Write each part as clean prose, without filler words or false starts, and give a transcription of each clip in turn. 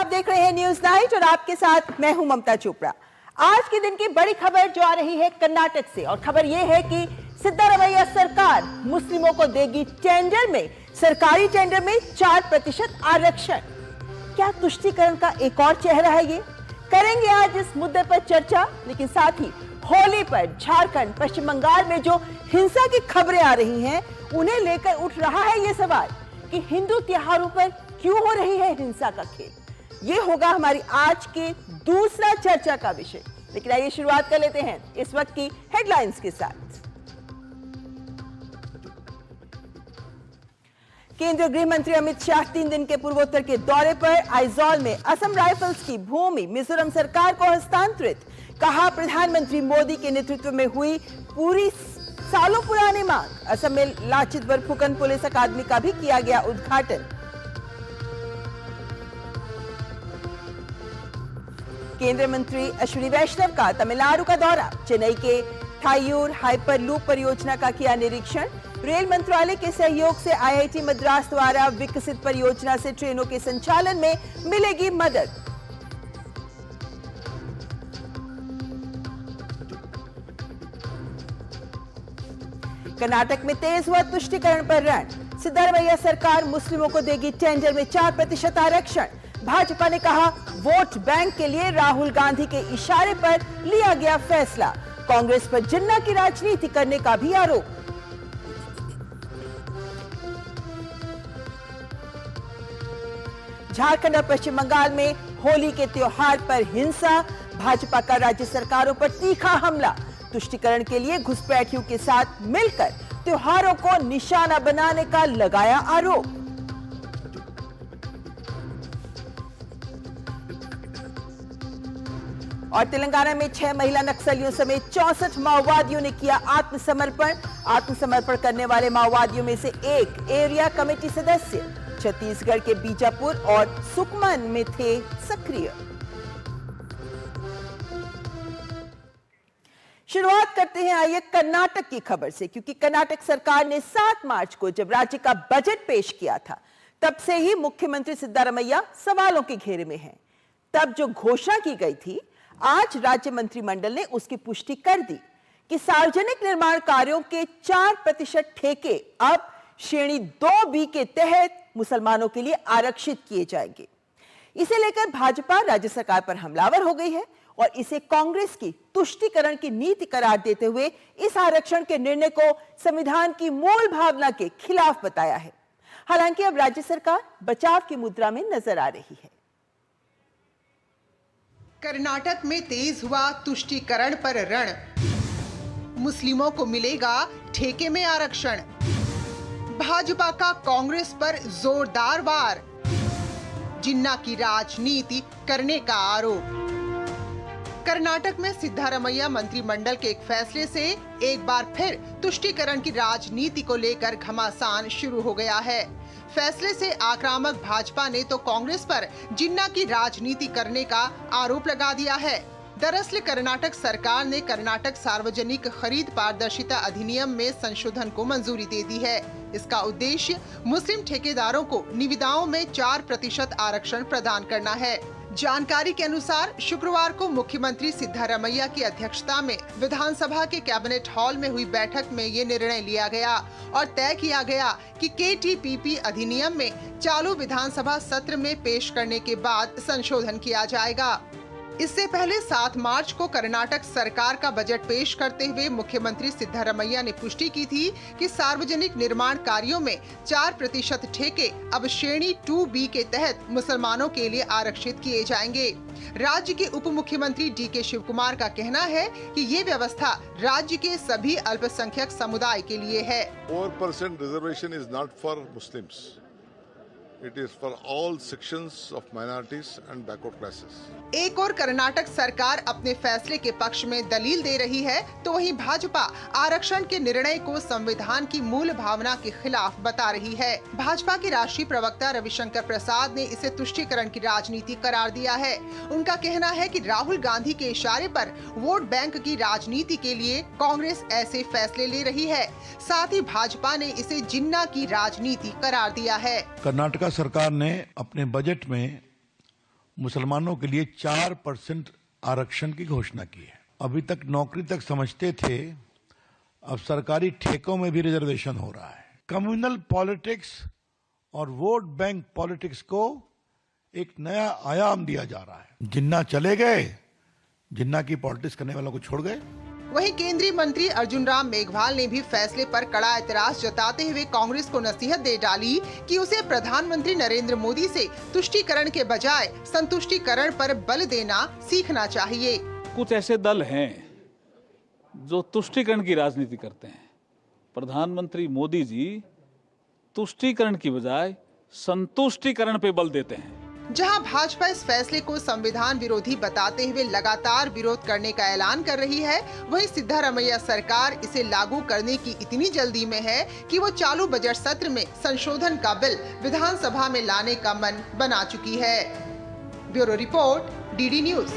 आप देख रहे हैं न्यूज नाइट और आपके साथ मैं हूं ममता चोपड़ा। आज के दिन की बड़ी खबर जो आ रही है कर्नाटक से, और खबर यह है कि सिद्धारमैया सरकार मुस्लिमों को देगी टेंडर में, सरकारी टेंडर में 4% आरक्षण। क्या तुष्टीकरण का एक और चेहरा है ये? करेंगे आज इस मुद्दे पर चर्चा, लेकिन साथ ही होली पर झारखंड, पश्चिम बंगाल में जो हिंसा की खबरें आ रही हैं, उन्हें लेकर उठ रहा है ये सवाल कि हिंदू त्योहारों पर क्यों हो रही है हिंसा का खेल। ये होगा हमारी आज के दूसरा चर्चा का विषय। लेकिन आइए शुरुआत कर लेते हैं इस वक्त की हेडलाइंस के साथ। केंद्रीय गृह मंत्री अमित शाह 3 दिन के पूर्वोत्तर के दौरे पर आइजॉल में असम राइफल्स की भूमि मिजोरम सरकार को हस्तांतरित। कहा, प्रधानमंत्री मोदी के नेतृत्व में हुई पूरी सालों पुरानी मांग। असम में लाचित बरफुकन पुलिस अकादमी का भी किया गया उद्घाटन। केंद्रीय मंत्री अश्विनी वैष्णव का तमिलनाडु का दौरा। चेन्नई के थायूर हाइपर लूप परियोजना का किया निरीक्षण। रेल मंत्रालय के सहयोग से आईआईटी मद्रास द्वारा विकसित परियोजना से ट्रेनों के संचालन में मिलेगी मदद। कर्नाटक में तेज हुआ तुष्टीकरण पर रण। सिद्धारमैया सरकार मुस्लिमों को देगी टेंडर में 4% आरक्षण। भाजपा ने कहा, वोट बैंक के लिए राहुल गांधी के इशारे पर लिया गया फैसला। कांग्रेस पर जिन्ना की राजनीति करने का भी आरोप। झारखंड और पश्चिम बंगाल में होली के त्योहार पर हिंसा। भाजपा का राज्य सरकारों पर तीखा हमला। तुष्टीकरण के लिए घुसपैठियों के साथ मिलकर त्योहारों को निशाना बनाने का लगाया आरोप। और तेलंगाना में 6 महिला नक्सलियों समेत 64 माओवादियों ने किया आत्मसमर्पण। आत्मसमर्पण करने वाले माओवादियों में से एक एरिया कमेटी सदस्य छत्तीसगढ़ के बीजापुर और सुकमा में थे सक्रिय। शुरुआत करते हैं आइए कर्नाटक की खबर से, क्योंकि कर्नाटक सरकार ने 7 मार्च को जब राज्य का बजट पेश किया था, तब से ही मुख्यमंत्री सिद्धारमैया सवालों के घेरे में हैं। तब जो घोषणा की गई थी, आज राज्य मंत्रिमंडल ने उसकी पुष्टि कर दी कि सार्वजनिक निर्माण कार्यों के 4% ठेके अब श्रेणी 2B के तहत मुसलमानों के लिए आरक्षित किए जाएंगे। इसे लेकर भाजपा राज्य सरकार पर हमलावर हो गई है और इसे कांग्रेस की तुष्टीकरण की नीति करार देते हुए इस आरक्षण के निर्णय को संविधान की मूल भावना के खिलाफ बताया है। हालांकि अब राज्य सरकार बचाव की मुद्रा में नजर आ रही है। कर्नाटक में तेज हुआ तुष्टीकरण पर रण। मुस्लिमों को मिलेगा ठेके में आरक्षण। भाजपा का कांग्रेस पर जोरदार वार। जिन्ना की राजनीति करने का आरोप। कर्नाटक में सिद्धारमैया मंत्रिमंडल के एक फैसले से एक बार फिर तुष्टीकरण की राजनीति को लेकर घमासान शुरू हो गया है। फैसले से आक्रामक भाजपा ने तो कांग्रेस पर जिन्ना की राजनीति करने का आरोप लगा दिया है। दरअसल कर्नाटक सरकार ने कर्नाटक सार्वजनिक खरीद पारदर्शिता अधिनियम में संशोधन को मंजूरी दे दी है। इसका उद्देश्य मुस्लिम ठेकेदारों को निविदाओं में 4% आरक्षण प्रदान करना है। जानकारी के अनुसार शुक्रवार को मुख्यमंत्री सिद्धारमैया की अध्यक्षता में विधानसभा के कैबिनेट हॉल में हुई बैठक में ये निर्णय लिया गया और तय किया गया कि KTPP अधिनियम में चालू विधानसभा सत्र में पेश करने के बाद संशोधन किया जाएगा। इससे पहले 7 मार्च को कर्नाटक सरकार का बजट पेश करते हुए मुख्यमंत्री सिद्धारमैया ने पुष्टि की थी कि सार्वजनिक निर्माण कार्यों में 4% ठेके अब श्रेणी 2B के तहत मुसलमानों के लिए आरक्षित किए जाएंगे। राज्य के उप मुख्यमंत्री DK शिवकुमार का कहना है कि ये व्यवस्था राज्य के सभी अल्पसंख्यक समुदाय के लिए है। 4% reservation is not for Muslims. It is for all sections of minorities and backward classes. एक और कर्नाटक सरकार अपने फैसले के पक्ष में दलील दे रही है, तो वहीं भाजपा आरक्षण के निर्णय को संविधान की मूल भावना के खिलाफ बता रही है। भाजपा के राष्ट्रीय प्रवक्ता रविशंकर प्रसाद ने इसे तुष्टीकरण की राजनीति करार दिया है। उनका कहना है कि राहुल गांधी के इशारे पर वोट बैंक की राजनीति के लिए कांग्रेस ऐसे फैसले ले रही है। साथ ही भाजपा ने इसे जिन्ना की राजनीति करार दिया है। कर्नाटक सरकार ने अपने बजट में मुसलमानों के लिए 4% आरक्षण की घोषणा की है। अभी तक नौकरी तक समझते थे, अब सरकारी ठेकों में भी रिजर्वेशन हो रहा है। कम्युनल पॉलिटिक्स और वोट बैंक पॉलिटिक्स को एक नया आयाम दिया जा रहा है। जिन्ना चले गए, जिन्ना की पॉलिटिक्स करने वालों को छोड़ गए। वहीं केंद्रीय मंत्री अर्जुन राम मेघवाल ने भी फैसले पर कड़ा एतराज जताते हुए कांग्रेस को नसीहत दे डाली कि उसे प्रधानमंत्री नरेंद्र मोदी से तुष्टीकरण के बजाय संतुष्टीकरण पर बल देना सीखना चाहिए। कुछ ऐसे दल हैं जो तुष्टीकरण की राजनीति करते हैं। प्रधानमंत्री मोदी जी तुष्टीकरण की बजाय संतुष्टीकरण पे बल देते हैं। जहां भाजपा इस फैसले को संविधान विरोधी बताते हुए लगातार विरोध करने का ऐलान कर रही है, वहीं सिद्धारमैया सरकार इसे लागू करने की इतनी जल्दी में है कि वो चालू बजट सत्र में संशोधन का बिल विधानसभा में लाने का मन बना चुकी है। Bureau report, DD news.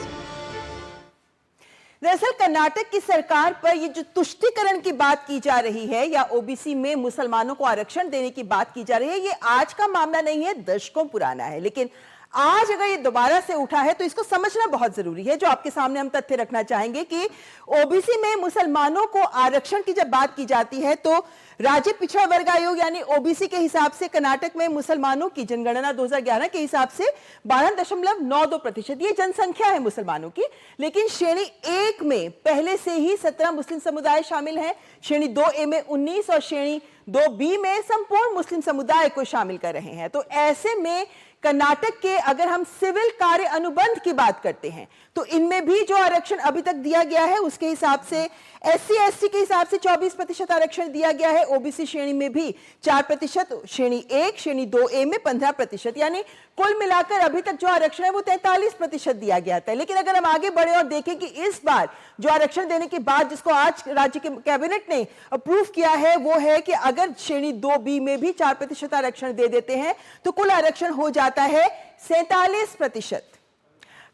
दरअसल कर्नाटक की सरकार पर ये जो तुष्टीकरण की बात की जा रही है या ओबीसी में मुसलमानों को आरक्षण देने की बात की जा रही है, ये आज का मामला नहीं है, दशकों पुराना है। लेकिन आज अगर ये दोबारा से उठा है तो इसको समझना बहुत जरूरी है। जो आपके सामने हम तथ्य रखना चाहेंगे कि ओबीसी में मुसलमानों को आरक्षण की जब बात की जाती है तो राज्य पिछड़ा वर्ग आयोग यानी ओबीसी के हिसाब से कर्नाटक में मुसलमानों की जनगणना 2011 के हिसाब से 12.92% ये जनसंख्या है मुसलमानों की। लेकिन श्रेणी 1 में पहले से ही 17 मुस्लिम समुदाय शामिल हैं, श्रेणी 2A में 19 और श्रेणी 2B में संपूर्ण मुस्लिम समुदाय को शामिल कर रहे हैं। तो ऐसे में कर्नाटक के अगर हम सिविल कार्य अनुबंध की बात करते हैं तो इनमें भी जो आरक्षण अभी तक दिया गया है उसके हिसाब से SC/ST के हिसाब से 24% आरक्षण दिया गया है। ओबीसी श्रेणी में भी 4%, श्रेणी 1, श्रेणी 2A में 15%, यानी कुल मिलाकर अभी तक जो आरक्षण है वो 43% दिया गया था। लेकिन अगर हम आगे बढ़े और देखें कि इस बार जो आरक्षण देने की बात जिसको आज राज्य के कैबिनेट ने अप्रूव किया है वो है कि अगर श्रेणी 2B में भी 4% आरक्षण दे देते हैं तो कुल आरक्षण हो जाता है 47%।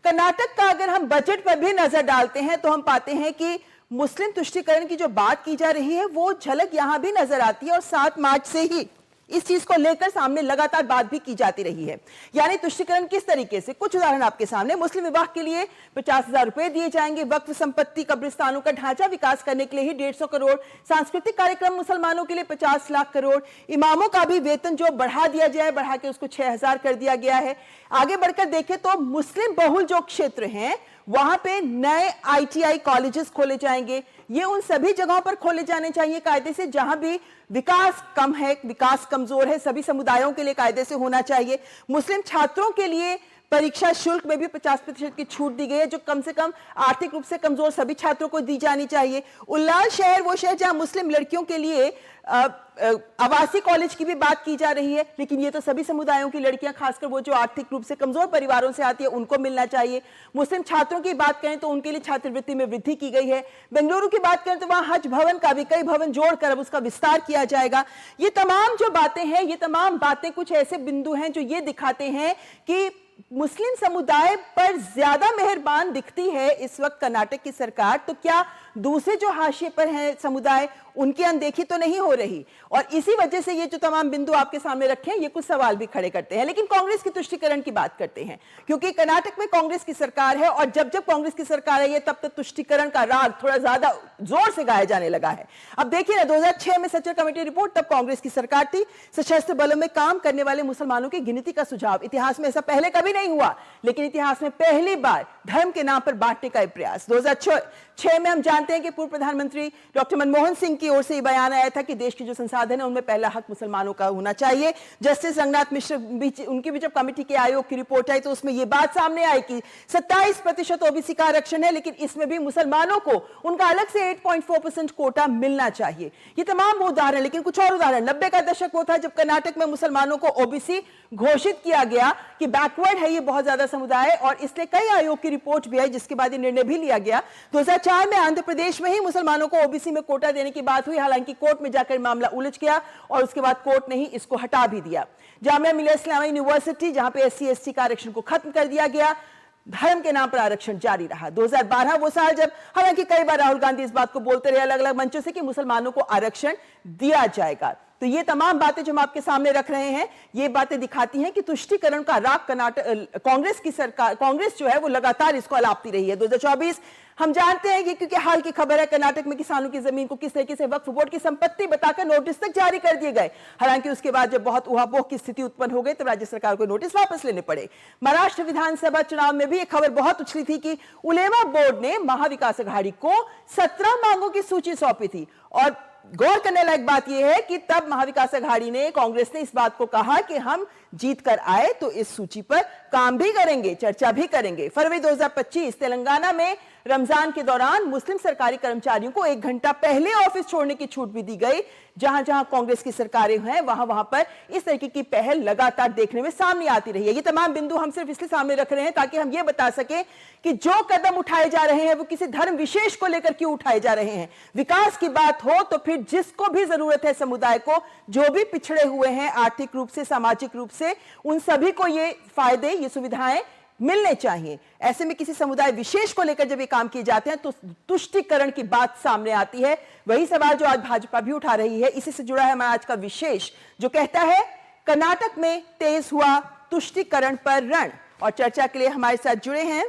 कर्नाटक का अगर हम बजट पर भी नजर डालते हैं तो हम पाते हैं कि मुस्लिम तुष्टीकरण की जो बात की जा रही है वो झलक यहां भी नजर आती है और 7 मार्च से ही इस चीज को लेकर सामने लगातार बात भी की जाती रही है। यानी तुष्टीकरण किस तरीके से, कुछ उदाहरण आपके सामने। मुस्लिम विवाह के लिए 50,000 रुपए दिए जाएंगे, वक्फ संपत्ति कब्रिस्तानों का ढांचा विकास करने के लिए ही 150 करोड़, सांस्कृतिक कार्यक्रम मुसलमानों के लिए 50 लाख करोड़, इमामों का भी वेतन जो बढ़ा दिया जाए, बढ़ा के उसको 6,000 कर दिया गया है। आगे बढ़कर देखें तो मुस्लिम बहुल जो क्षेत्र हैं वहां पे नए ITI कॉलेजेस खोले जाएंगे। ये उन सभी जगहों पर खोले जाने चाहिए कायदे से जहां भी विकास कम है, विकास कमजोर है, सभी समुदायों के लिए कायदे से होना चाहिए। मुस्लिम छात्रों के लिए परीक्षा शुल्क में भी 50% की छूट दी गई है जो कम से कम आर्थिक रूप से कमजोर सभी छात्रों को दी जानी चाहिए। उल्लाल शहर वो शहर जहां मुस्लिम लड़कियों के लिए आवासीय कॉलेज की भी बात की जा रही है, लेकिन ये तो सभी समुदायों की लड़कियां, खासकर वो जो आर्थिक रूप से कमजोर परिवारों से आती है उनको मिलना चाहिए। मुस्लिम छात्रों की बात करें तो उनके लिए छात्रवृत्ति में वृद्धि की गई है। बेंगलुरु की बात करें तो वहां हज भवन का भी कई भवन जोड़कर अब उसका विस्तार किया जाएगा। ये तमाम जो बातें हैं, ये तमाम बातें कुछ ऐसे बिंदु हैं जो ये दिखाते हैं कि मुस्लिम समुदाय पर ज्यादा मेहरबान दिखती है इस वक्त कर्नाटक की सरकार। तो क्या दूसरे जो हाशिए पर हैं समुदाय उनकी अनदेखी तो नहीं हो रही? और इसी वजह से ये जो तमाम बिंदु आपके सामने रखे हैं ये कुछ सवाल भी खड़े करते हैं। लेकिन कांग्रेस की तुष्टीकरण की बात करते हैं क्योंकि कर्नाटक में कांग्रेस की सरकार है और जब जब कांग्रेस की सरकार आई है तब तक तुष्टीकरण का राग थोड़ा ज्यादा जोर से गाया जाने लगा है। अब देखिए ना, 2006 में सच्चर कमेटी रिपोर्ट, तब कांग्रेस की सरकार थी। सशस्त्र बलों में काम करने वाले मुसलमानों की गिनती का सुझाव, इतिहास में ऐसा पहले कभी नहीं हुआ लेकिन इतिहास में पहली बार धर्म के नाम पर बांटने का प्रयास। 2006 में हम जानते हैं कि पूर्व प्रधानमंत्री डॉक्टर मनमोहन सिंह की ओर से बयान आया था कि देश के जो संसाधन है उनमें पहला हक मुसलमानों का होना चाहिए। जस्टिस रंगनाथ मिश्र उनकी भी जब कमेटी के आयोग की रिपोर्ट आई तो उसमें यह बात सामने आई कि 27% ओबीसी का आरक्षण है लेकिन इसमें भी मुसलमानों को उनका अलग से 8.4% कोटा मिलना चाहिए। ये तमाम वो उदाहरण, लेकिन कुछ और उदाहरण। 90 का दशक वो था जब कर्नाटक में मुसलमानों को ओबीसी घोषित किया गया कि बैकवर्ड है ये बहुत ज्यादा समुदाय और इसलिए कई आयोग की रिपोर्ट भी आई जिसके बाद ये निर्णय भी लिया गया। 2004 में आंध्र प्रदेश में ही मुसलमानों को ओबीसी में कोटा देने की बात हुई, हालांकि कोर्ट में जाकर मामला उलझ गया और उसके बाद कोर्ट ने ही इसको हटा भी दिया। जामिया मिलिया इस्लामिया यूनिवर्सिटी जहां पे SC/ST का आरक्षण को खत्म कर दिया गया, धर्म के नाम पर आरक्षण जारी रहा। 2012 वो साल जब हालांकि कई बार राहुल गांधी इस बात को बोलते रहे अलग अलग मंचों से कि मुसलमानों को आरक्षण दिया जाएगा। तो ये तमाम बातें जो हम आपके सामने रख रहे हैं, ये बातें दिखाती हैं कि तुष्टीकरण का राग कर्नाटक कांग्रेस की सरकार, कांग्रेस जो है वो लगातार इसको अलापती रही है। 2024 हम जानते हैं कि क्योंकि हाल की खबर है, कर्नाटक में किसानों की जमीन को किस तरीके से वक्फ बोर्ड की संपत्ति बताकर नोटिस तक जारी कर दिए गए। हालांकि उसके बाद जब बहुत उहापोह की स्थिति उत्पन्न हो गई, तब राज्य सरकार को नोटिस वापस लेने पड़े। महाराष्ट्र विधानसभा चुनाव में भी एक खबर बहुत उछली थी कि उलेमा बोर्ड ने महाविकास अघाड़ी को 17 मांगों की सूची सौंपी थी। और गौर करने लायक बात यह है कि तब महाविकास अघाड़ी ने, कांग्रेस ने इस बात को कहा कि हम जीत कर आए तो इस सूची पर काम भी करेंगे, चर्चा भी करेंगे। फरवरी 2025 तेलंगाना में रमजान के दौरान मुस्लिम सरकारी कर्मचारियों को 1 घंटा पहले ऑफिस छोड़ने की छूट भी दी गई। जहां जहां कांग्रेस की सरकारें हैं, वहां वहां पर इस तरीके की पहल लगातार देखने में सामने आती रही है। ये तमाम बिंदु हम सिर्फ इसलिए सामने रख रहे हैं ताकि हम ये बता सकें कि जो कदम उठाए जा रहे हैं वो किसी धर्म विशेष को लेकर क्यों उठाए जा रहे हैं। विकास की बात हो तो फिर जिसको भी जरूरत है समुदाय को, जो भी पिछड़े हुए हैं आर्थिक रूप से, सामाजिक रूप से, उन सभी को ये फायदे, ये सुविधाएं मिलने चाहिए। ऐसे में किसी समुदाय विशेष को लेकर जब ये काम किए जाते हैं तो तुष्टीकरण की बात सामने आती है। वही सवाल जो आज भाजपा भी उठा रही है, इसी से जुड़ा है हमारा आज का विशेष, जो कहता है कर्नाटक में तेज हुआ तुष्टीकरण पर रण। और चर्चा के लिए हमारे साथ जुड़े हैं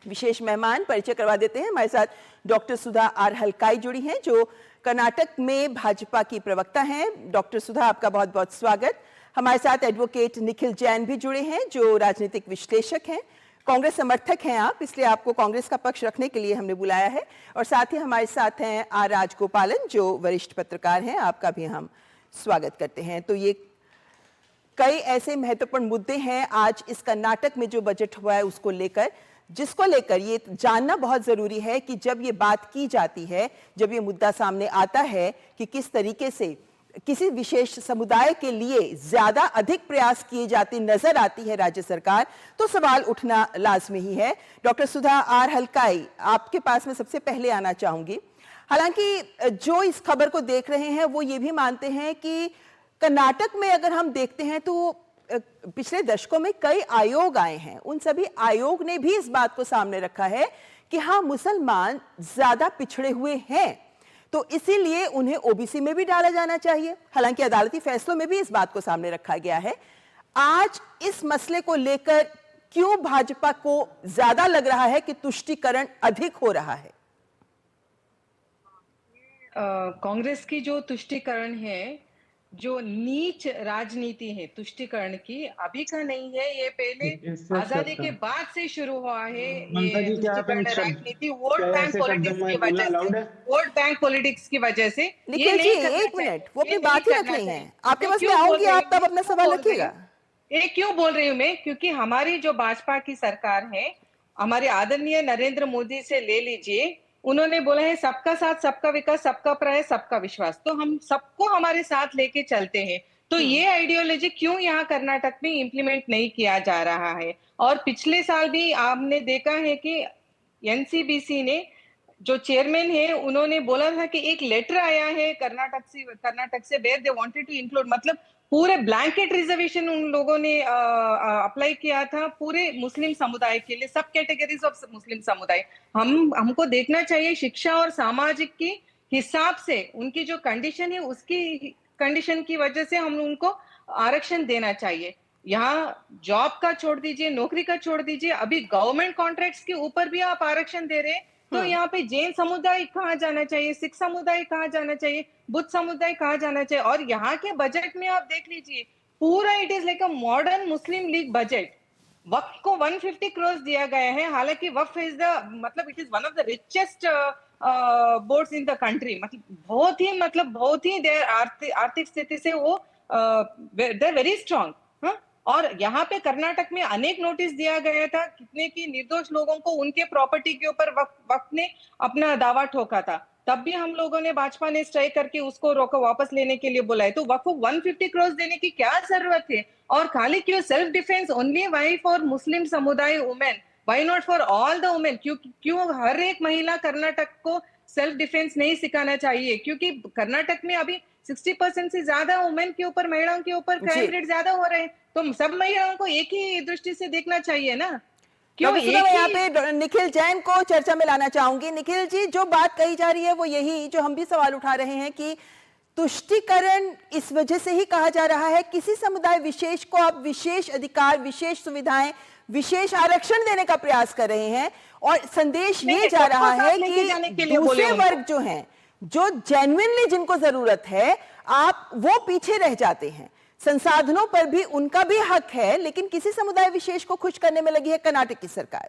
विशेष मेहमान, परिचय करवा देते हैं। हमारे साथ डॉक्टर सुधा आर हल्काई जुड़ी हैं, जो कर्नाटक में भाजपा की प्रवक्ता हैं। डॉक्टर सुधा, आपका बहुत बहुत स्वागत। हमारे साथ एडवोकेट निखिल जैन भी जुड़े हैं, जो राजनीतिक विश्लेषक हैं, कांग्रेस समर्थक हैं आप, इसलिए आपको कांग्रेस का पक्ष रखने के लिए हमने बुलाया है। और साथ ही हमारे साथ हैं आर राजगोपालन, जो वरिष्ठ पत्रकार हैं, आपका भी हम स्वागत करते हैं। तो ये कई ऐसे महत्वपूर्ण मुद्दे हैं आज इस कर्नाटक में जो बजट हुआ है उसको लेकर, जिसको लेकर ये जानना बहुत जरूरी है कि जब ये बात की जाती है, जब ये मुद्दा सामने आता है कि किस तरीके से किसी विशेष समुदाय के लिए ज्यादा अधिक प्रयास किए जाते नजर आती है राज्य सरकार, तो सवाल उठना लाजमी ही है। डॉक्टर सुधा आर हल्काई, आपके पास मैं सबसे पहले आना चाहूंगी। हालांकि जो इस खबर को देख रहे हैं वो ये भी मानते हैं कि कर्नाटक में अगर हम देखते हैं तो पिछले दशकों में कई आयोग आए हैं, उन सभी आयोग ने भी इस बात को सामने रखा है कि हाँ, मुसलमान ज्यादा पिछड़े हुए हैं, तो इसीलिए उन्हें ओबीसी में भी डाला जाना चाहिए। हालांकि अदालती फैसलों में भी इस बात को सामने रखा गया है। आज इस मसले को लेकर क्यों भाजपा को ज्यादा लग रहा है कि तुष्टीकरण अधिक हो रहा है? कांग्रेस की जो तुष्टीकरण है, जो नीच राजनीति है तुष्टीकरण की, अभी का नहीं है, ये पहले आजादी के बाद से शुरू हुआ है। ये तुष्टीकरण राजनीति वोट बैंक पॉलिटिक्स की वजह से, वोट बैंक पॉलिटिक्स की वजह से। निखिल जी, एक मिनट, वो अपनी बात ही रख रही हैं, आपके पास में आऊंगी, आप तब अपना सवाल रखिएगा। ये क्यों बोल रही हूँ मैं? क्योंकि हमारी जो भाजपा की सरकार है, हमारे आदरणीय नरेंद्र मोदी से ले लीजिए, उन्होंने बोला है सबका साथ, सबका विकास, सबका प्रयास, सबका विश्वास। तो हम सबको हमारे साथ लेके चलते हैं। तो ये आइडियोलॉजी क्यों यहाँ कर्नाटक में इम्प्लीमेंट नहीं किया जा रहा है? और पिछले साल भी आपने देखा है कि एनसीबीसी ने, जो चेयरमैन है, उन्होंने बोला था कि एक लेटर आया है कर्नाटक से where they wanted to include, मतलब पूरे ब्लैंकेट रिजर्वेशन उन लोगों ने अप्लाई किया था पूरे मुस्लिम समुदाय के लिए, सब कैटेगरीज ऑफ मुस्लिम समुदाय। हमको देखना चाहिए शिक्षा और सामाजिक की हिसाब से उनकी जो कंडीशन है, उसकी कंडीशन की वजह से हम उनको आरक्षण देना चाहिए। यहाँ जॉब का छोड़ दीजिए, नौकरी का छोड़ दीजिए, अभी गवर्नमेंट कॉन्ट्रैक्ट्स के ऊपर भी आप आरक्षण दे रहे हैं। तो यहाँ पे जैन समुदाय कहाँ जाना चाहिए, सिख समुदाय कहाँ जाना चाहिए, बुद्ध समुदाय कहाँ जाना चाहिए? और यहाँ के बजट में आप देख लीजिए, पूरा it is like a modern Muslim League budget. Waqf को 150 करोड़ दिया गया है, हालांकि वक्फ इज द, मतलब it is one of the richest boards in the country. मतलब बहुत ही देर आर्थिक स्थिति से वो दे वेरी स्ट्रॉन्ग। और यहाँ पे कर्नाटक में अनेक नोटिस दिया गया था, कितने की निर्दोष लोगों को उनके प्रॉपर्टी के ऊपर वक्त ने अपना दावा ठोका था। तब भी हम लोगों ने, भाजपा ने स्ट्राइक करके उसको रोको, वापस लेने के लिए बुलाए। तो वक्फ 150 करोड़ देने की क्या जरूरत है? और खाली क्यों self defence only why for Muslim समुदाय women, why not for all the women? क्यों हर एक महिला कर्नाटक को सेल्फ डिफेंस नहीं सिखाना चाहिए? क्योंकि कर्नाटक में अभी 60% से ज्यादा वुमेन के ऊपर, महिलाओं के ऊपर क्राइम रेट ज्यादा हो रहे हैं। तो सब महिलाओं को एक ही दृष्टि से देखना चाहिए ना। क्यों यहाँ पे निखिल जैन को चर्चा में लाना चाहूंगी। निखिल जी, जो बात कही जा रही है वो यही, जो हम भी सवाल उठा रहे हैं कि तुष्टीकरण इस वजह से ही कहा जा रहा है, किसी समुदाय विशेष को आप विशेष अधिकार, विशेष सुविधाएं, विशेष आरक्षण देने का प्रयास कर रहे हैं और संदेश ये जा रहा है कि दूसरे वर्ग जो हैं, जो जेन्युइनली जिनको जरूरत है, आप वो पीछे रह जाते हैं। संसाधनों पर भी उनका भी हक है, लेकिन किसी समुदाय विशेष को खुश करने में लगी है कर्नाटक की सरकार।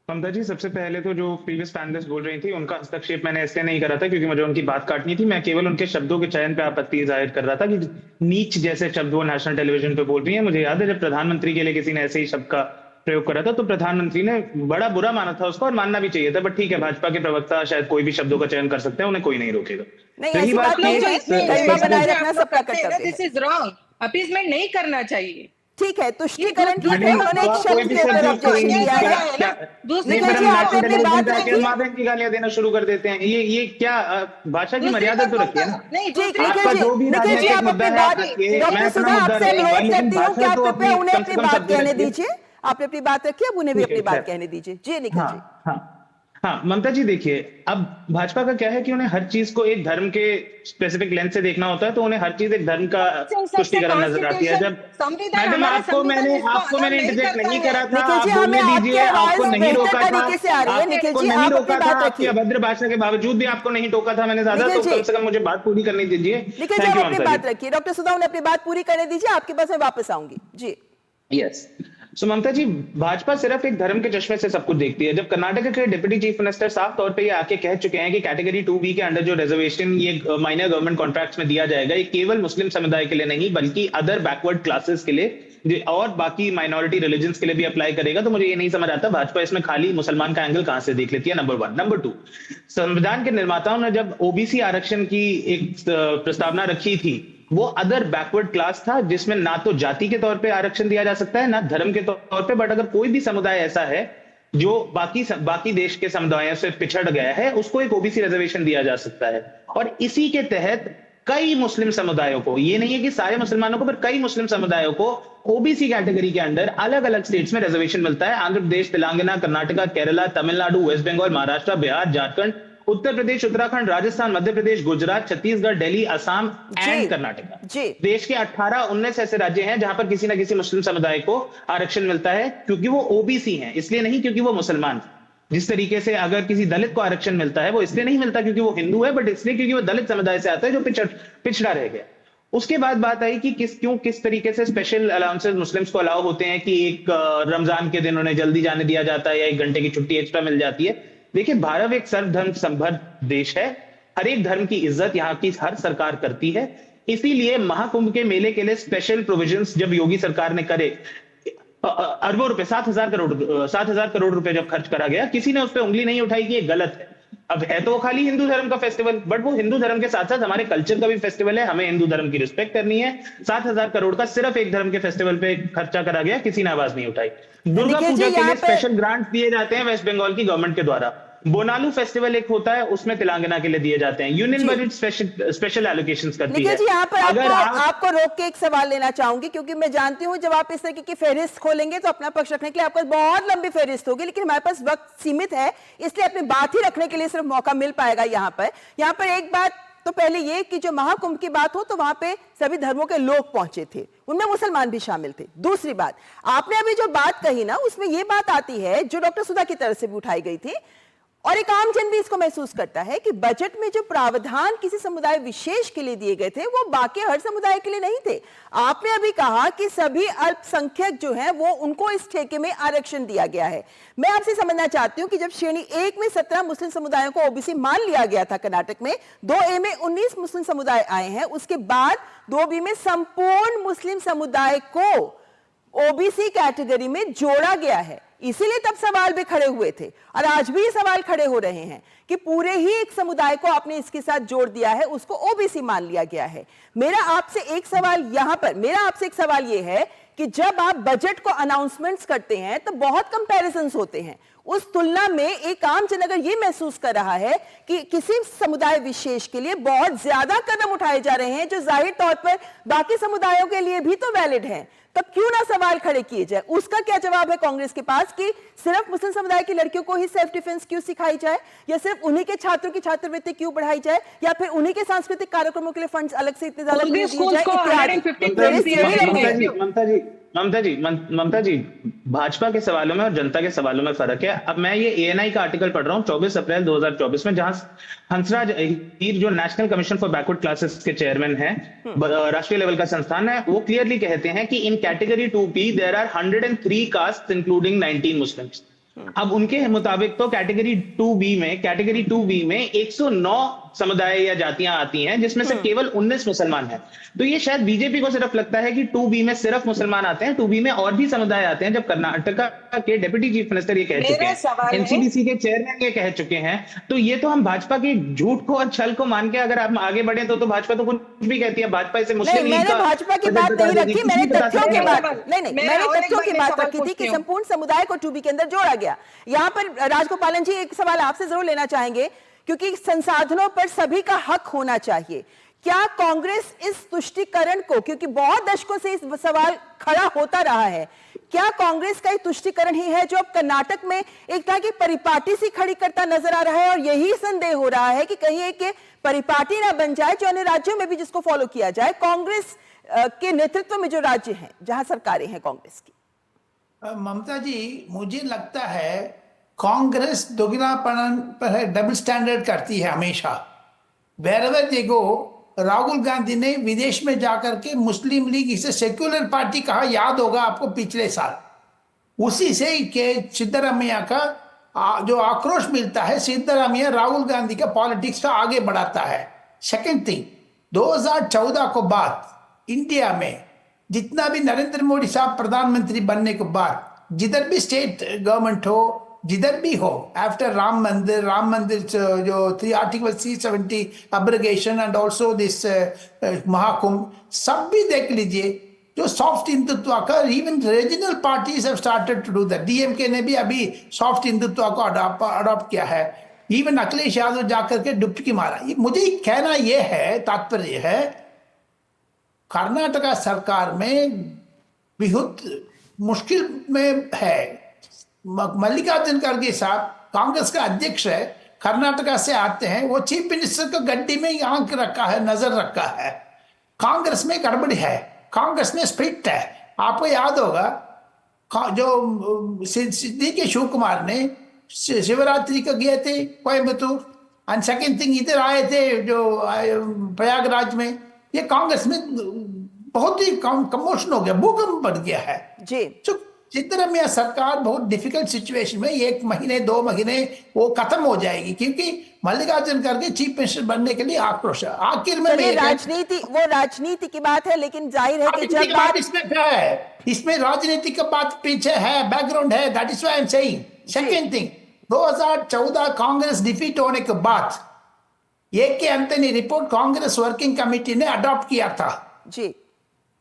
ममता जी, सबसे पहले तो जो प्रीवियस पैनलिस्ट बोल रही थी उनका हस्तक्षेप मैंने इसलिए नहीं करा था क्योंकि मुझे उनकी बात काटनी थी। मैं केवल उनके शब्दों के चयन पे आपत्ति जाहिर कर रहा था कि नीच जैसे शब्द वो नेशनल टेलीविजन पे बोल रही है। मुझे याद है जब प्रधानमंत्री के लिए किसी ने ऐसे ही शब्द का प्रयोग करा था तो प्रधानमंत्री ने बड़ा बुरा माना था उसको, और मानना भी चाहिए था। बट ठीक है, भाजपा के प्रवक्ता शायद कोई भी शब्दों का चयन कर सकते हैं, उन्हें कोई नहीं रोकेगा। रही बात दिस इज रॉन्ग, अपीजमेंट नहीं करना चाहिए। ठीक है, तुष्टीकरण ठीक है, उन्होंने एक शब्द के ऊपर ऑब्जेक्शन किया है। दूसरी आपने अपनी बात रखी, माँ-बहन की गालियां देना शुरू कर देते हैं। ये क्या भाषा की मर्यादा तो रखिए ना। ठीक है जी, निखिल जी आप अपनी बात, डॉक्टर सुधा आपसे अनुरोध करती हूँ कि आप कृपया उन्हें अपनी बात कहने दीजिए। आपने अपनी बात रखी, अब उन्हें भी अपनी बात कहने दीजिए। जी निखिल जी। हाँ ममता जी, देखिए अब भाजपा का क्या है कि उन्हें हर चीज को एक धर्म के स्पेसिफिक लेंस से देखना होता है, तो उन्हें हर चीज एक धर्म का पुष्टिकरण नजर आती है। जब मैडम आपको मैंने इंटरजेक्ट नहीं करा था, आप बोलने दीजिए, आपको नहीं रोका था, आपको नहीं रोका था, आपकी अभद्र भाषा के बावजूद भी आपको नहीं टोका था मैंने ज्यादा, तो कम से कम मुझे बात पूरी करने दीजिए। निखिल जी अपनी बात रखिए, डॉक्टर सुधा उन्हें अपनी बात पूरी करने दीजिए, आपके पास मैं वापस आऊंगी। जी यस। सो ममता जी, भाजपा सिर्फ एक धर्म के चश्मे से सब कुछ देखती है। जब कर्नाटक के डिप्टी चीफ मिनिस्टर साफ तौर पे ये आके कह चुके हैं कि कैटेगरी 2B के अंडर जो रिजर्वेशन ये माइनर गवर्नमेंट कॉन्ट्रैक्ट्स में दिया जाएगा, ये केवल मुस्लिम समुदाय के लिए नहीं बल्कि अदर बैकवर्ड क्लासेस के लिए और बाकी माइनॉरिटी रिलीजन्स के लिए भी अप्लाई करेगा, तो मुझे ये नहीं समझ आता भाजपा इसमें खाली मुसलमान का एंगल कहां से देख लेती है। नंबर 1। नंबर 2, संविधान के निर्माताओं ने जब ओबीसी आरक्षण की एक प्रस्तावना रखी थी, वो अदर बैकवर्ड क्लास था जिसमें ना तो जाति के तौर पे आरक्षण दिया जा सकता है ना धर्म के तौर पे, बट अगर कोई भी समुदाय ऐसा है जो बाकी देश के समुदायों से पिछड़ गया है, उसको एक ओबीसी रिजर्वेशन दिया जा सकता है। और इसी के तहत कई मुस्लिम समुदायों को, ये नहीं है कि सारे मुसलमानों को, पर कई मुस्लिम समुदायों को ओबीसी कैटेगरी के अंडर अलग अलग स्टेट्स में रिजर्वेशन मिलता है। आंध्र प्रदेश, तेलंगाना, कर्नाटका, केरला, तमिलनाडु, वेस्ट बंगाल, महाराष्ट्र, बिहार, झारखंड, उत्तर प्रदेश, उत्तराखंड, राजस्थान, मध्य प्रदेश, गुजरात, छत्तीसगढ़, दिल्ली, असम एंड कर्नाटका। देश के 18-19 ऐसे राज्य हैं जहां पर किसी ना किसी मुस्लिम समुदाय को आरक्षण मिलता है, क्योंकि वो ओबीसी हैं, इसलिए नहीं क्योंकि वो मुसलमान। जिस तरीके से अगर किसी दलित को आरक्षण मिलता है, वो इसलिए नहीं मिलता क्योंकि वो हिंदू है, बट इसलिए क्योंकि वो दलित समुदाय से आता है जो पिछड़ा रह गया। उसके बाद बात आई कि किस तरीके से स्पेशल अलाउंसेस मुस्लिम्स को अलाउ होते हैं, कि एक रमजान के दिन उन्हें जल्दी जाने दिया जाता है या 1 घंटे की छुट्टी एक्स्ट्रा मिल जाती है। देखिए, भारत एक सर्वधर्म संभर देश है, हर एक धर्म की इज्जत यहाँ की हर सरकार करती है। इसीलिए महाकुंभ के मेले के लिए स्पेशल प्रोविजंस जब योगी सरकार ने करे, अरबों रुपए, 7,000 करोड़ रुपए जब खर्च करा गया, किसी ने उस पर उंगली नहीं उठाई कि ये गलत है। अब है तो वो खाली हिंदू धर्म का फेस्टिवल, बट वो हिंदू धर्म के साथ साथ हमारे कल्चर का भी फेस्टिवल है, हमें हिंदू धर्म की रिस्पेक्ट करनी है। 7,000 करोड़ का सिर्फ एक धर्म के फेस्टिवल पे खर्चा करा गया, किसी ने आवाज नहीं उठाई। दुर्गा पूजा के लिए स्पेशल ग्रांट दिए जाते हैं वेस्ट बंगाल की गवर्नमेंट के द्वारा। बोनालू फेस्टिवल एक होता है, उसमें तेलंगाना के लिए दिए जाते हैं। यूनियन बजट स्पेशल एलोकेशंस करती है। जी, यहाँ पर आपको रोक के एक सवाल लेना चाहूंगी, क्योंकि मैं जानती हूँ जब आप इस तरह की फेहरिस्त खोलेंगे तो अपना पक्ष रखने के लिए आपको बहुत लंबी फेहरिस्त होगी, लेकिन हमारे पास वक्त सीमित है, इसलिए अपनी बात ही रखने के लिए सिर्फ मौका मिल पाएगा। यहाँ पर एक बात तो पहले ये कि जो महाकुंभ की बात हो तो वहां पे सभी धर्मों के लोग पहुंचे थे, उनमें मुसलमान भी शामिल थे। दूसरी बात, आपने अभी जो बात कही ना, उसमें ये बात आती है जो डॉक्टर सुधा की तरफ से भी उठाई गई थी, और एक आम जन भी इसको महसूस करता है कि बजट में जो प्रावधान किसी समुदाय विशेष के लिए दिए गए थे, वो बाकी हर समुदाय के लिए नहीं थे। आपने अभी कहा कि सभी अल्पसंख्यक जो हैं वो उनको इस ठेके में आरक्षण दिया गया है। मैं आपसे समझना चाहती हूं कि जब श्रेणी 1 में 17 मुस्लिम समुदायों को ओबीसी मान लिया गया था कर्नाटक में, 2A में 19 मुस्लिम समुदाय आए हैं, उसके बाद 2B में संपूर्ण मुस्लिम समुदाय को ओबीसी कैटेगरी में जोड़ा गया है। इसीलिए तब सवाल भी खड़े हुए थे और आज भी ये सवाल खड़े हो रहे हैं कि पूरे ही एक समुदाय को आपने इसके साथ जोड़ दिया है, उसको ओबीसी मान लिया गया है। मेरा आपसे एक सवाल ये है कि जब आप बजट को अनाउंसमेंट्स करते हैं तो बहुत कंपैरिजंस होते हैं, उस तुलना में एक आम जन अगर ये महसूस कर रहा है कि किसी समुदाय विशेष के लिए बहुत ज्यादा कदम उठाए जा रहे हैं जो जाहिर तौर पर बाकी समुदायों के लिए भी तो वैलिड हैं, तब क्यों ना सवाल खड़े किए जाए। उसका क्या जवाब है कांग्रेस के पास कि सिर्फ मुस्लिम समुदाय की लड़कियों को ही सेल्फ डिफेंस क्यों सिखाई जाए, या सिर्फ उन्हीं के छात्रों की छात्रवृत्ति क्यों बढ़ाई जाए, या फिर उन्हीं के सांस्कृतिक कार्यक्रमों के लिए फंड्स अलग से इतने ज्यादा क्यों दिए जाए इत्यादि। ममता जी, भाजपा के सवालों में और जनता के सवालों में फर्क है। अब मैं ये एएनआई का आर्टिकल पढ़ रहा हूँ 24 अप्रैल 2024 में, जहां हंसराज अहीर जो national commission for backward classes के चेयरमैन है, राष्ट्रीय लेवल का संस्थान है, वो क्लियरली कहते हैं कि in category 2B there are 103 caste including 19 Muslims. अब उनके मुताबिक तो कैटेगरी 2B में 109 समुदाय या जातियां आती हैं, जिसमें से केवल 19 मुसलमान हैं। तो ये शायद बीजेपी को सिर्फ लगता है कि 2B में सिर्फ मुसलमान आते हैं, 2B में और भी समुदाय आते हैं, जब कर्नाटका के डिप्टी चीफ मिनिस्टर ये कह चुके हैं, एनसीबीसी के चेयरमैन ये कह चुके हैं। तो ये तो हम भाजपा के झूठ को और छल को मान के अगर आप आगे बढ़े तो भाजपा तो कुछ भी कहती है। भाजपा इसे मुस्लिम लीग मैंने का भाजपा की बात नहीं रखी, मैंने तथ्यों की बात मैंने तथ्यों की बात रखी थी कि संपूर्ण समुदाय को 2B के अंदर जोड़ा गया। यहाँ पर राजगोपालन जी एक सवाल आपसे जरूर लेना चाहेंगे, क्योंकि संसाधनों पर सभी का हक होना चाहिए। क्या कांग्रेस इस तुष्टीकरण को, क्योंकि बहुत दशकों से इस सवाल खड़ा होता रहा है, क्या कांग्रेस का ये तुष्टीकरण ही है जो अब कर्नाटक में एक तरह की परिपाटी सी खड़ी करता नजर आ रहा है, और यही संदेह हो रहा है कि कहीं एक परिपाटी ना बन जाए जो अन्य राज्यों में भी जिसको फॉलो किया जाए, कांग्रेस के नेतृत्व में जो राज्य हैं जहां सरकारें हैं कांग्रेस की। ममता जी, मुझे लगता है कांग्रेस दोगुनापन पर डबल स्टैंडर्ड करती है हमेशा। वेरेवर दे गो, राहुल गांधी ने विदेश में जाकर के मुस्लिम लीग इसे सेक्युलर पार्टी कहा, याद होगा आपको पिछले साल। उसी से के सिद्धरामैया का जो आक्रोश मिलता है, सिद्धरामैया राहुल गांधी का पॉलिटिक्स का आगे बढ़ाता है। सेकंड थिंग, 2014 को बाद इंडिया में जितना भी नरेंद्र मोदी साहब प्रधानमंत्री बनने के बाद जिधर भी स्टेट गवर्नमेंट हो, जिधर भी हो, आफ्टर राम मंदिर जो 3 article 370 abrogation and also this Mahakumbh, सब भी देख लीजिए जो सॉफ्ट हिंदुत्व का, even regional parties have started to do that. DMK ने भी अभी सॉफ्ट हिंदुत्व को अडॉप्ट किया है। इवन अखिलेश यादव जाकर के डुबकी मारा। मुझे कहना यह है, तात्पर्य है, कर्नाटका सरकार में बहुत मुश्किल में है। मल्लिकार्जुन खड़गे साहब कांग्रेस का अध्यक्ष है, कर्नाटका से आते हैं, वो चीफ मिनिस्टर को गड्डी में आंख रखा है, नजर रखा है। कांग्रेस में गड़बड़ी है, कांग्रेस में स्प्लिट है। आपको याद होगा जो सिद्दीकी शिव कुमार ने शिवरात्रि को गए थे कोयम्बतूर, एंड सेकंड थिंग इधर आए थे जो प्रयागराज में, ये कांग्रेस में बहुत ही कमोशन हो गया, भूकंप बढ़ गया है जी। तो सिद्धरामैया सरकार बहुत डिफिकल्ट सिचुएशन में 1 महीने 2 महीने वो खत्म हो जाएगी, क्योंकि मल्लिकार्जुन खड़गे चीफ मिनिस्टर बनने के लिए आक्रोश है। आखिर में राजनीति की बात है, लेकिन जाहिर है कि जब बात इसमें क्या है, इसमें राजनीति का बात पीछे है, बैकग्राउंड है, that is why I am saying. Second thing, 2014 Congress defeat होने के बाद A K. Antony report Congress working committee ने अडॉप्ट किया था जी।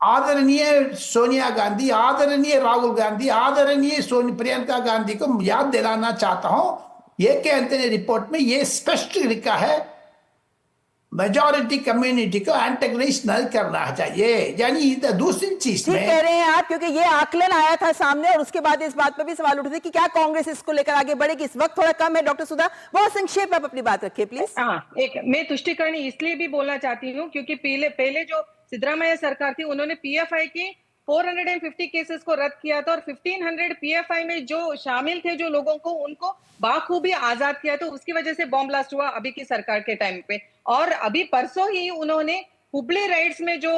आदरणीय सोनिया गांधी, आदरणीय राहुल गांधी, आदरणीय प्रियंका गांधी को याद दिलाना चाहता हूं, ए.के. एंथनी रिपोर्ट में यह स्पष्ट लिखा है मेजॉरिटी कम्युनिटी को एंटेगनाइज नहीं करना चाहिए। यानी दूसरी चीज में कह रहे हैं आप, क्योंकि ये आकलन आया था सामने और उसके बाद इस बात पर भी सवाल उठे थे कि क्या कांग्रेस इसको लेकर आगे बढ़ेगी। इस वक्त थोड़ा कम है, डॉक्टर सुधा बहुत संक्षेप में आप अपनी बात रखिए प्लीज। मैं तुष्टीकरण इसलिए भी बोलना चाहती हूँ क्योंकि पहले जो सिद्धरामैया सरकार थी उन्होंने पीएफआई के 450 केसेस को रद्द किया था, और 1500 पीएफआई में जो शामिल थे जो लोगों को, उनको बाखूबी आजाद किया। तो उसकी वजह से बॉम्ब ब्लास्ट हुआ अभी की सरकार के टाइम पे। और अभी परसों ही उन्होंने हुबली राइट्स में जो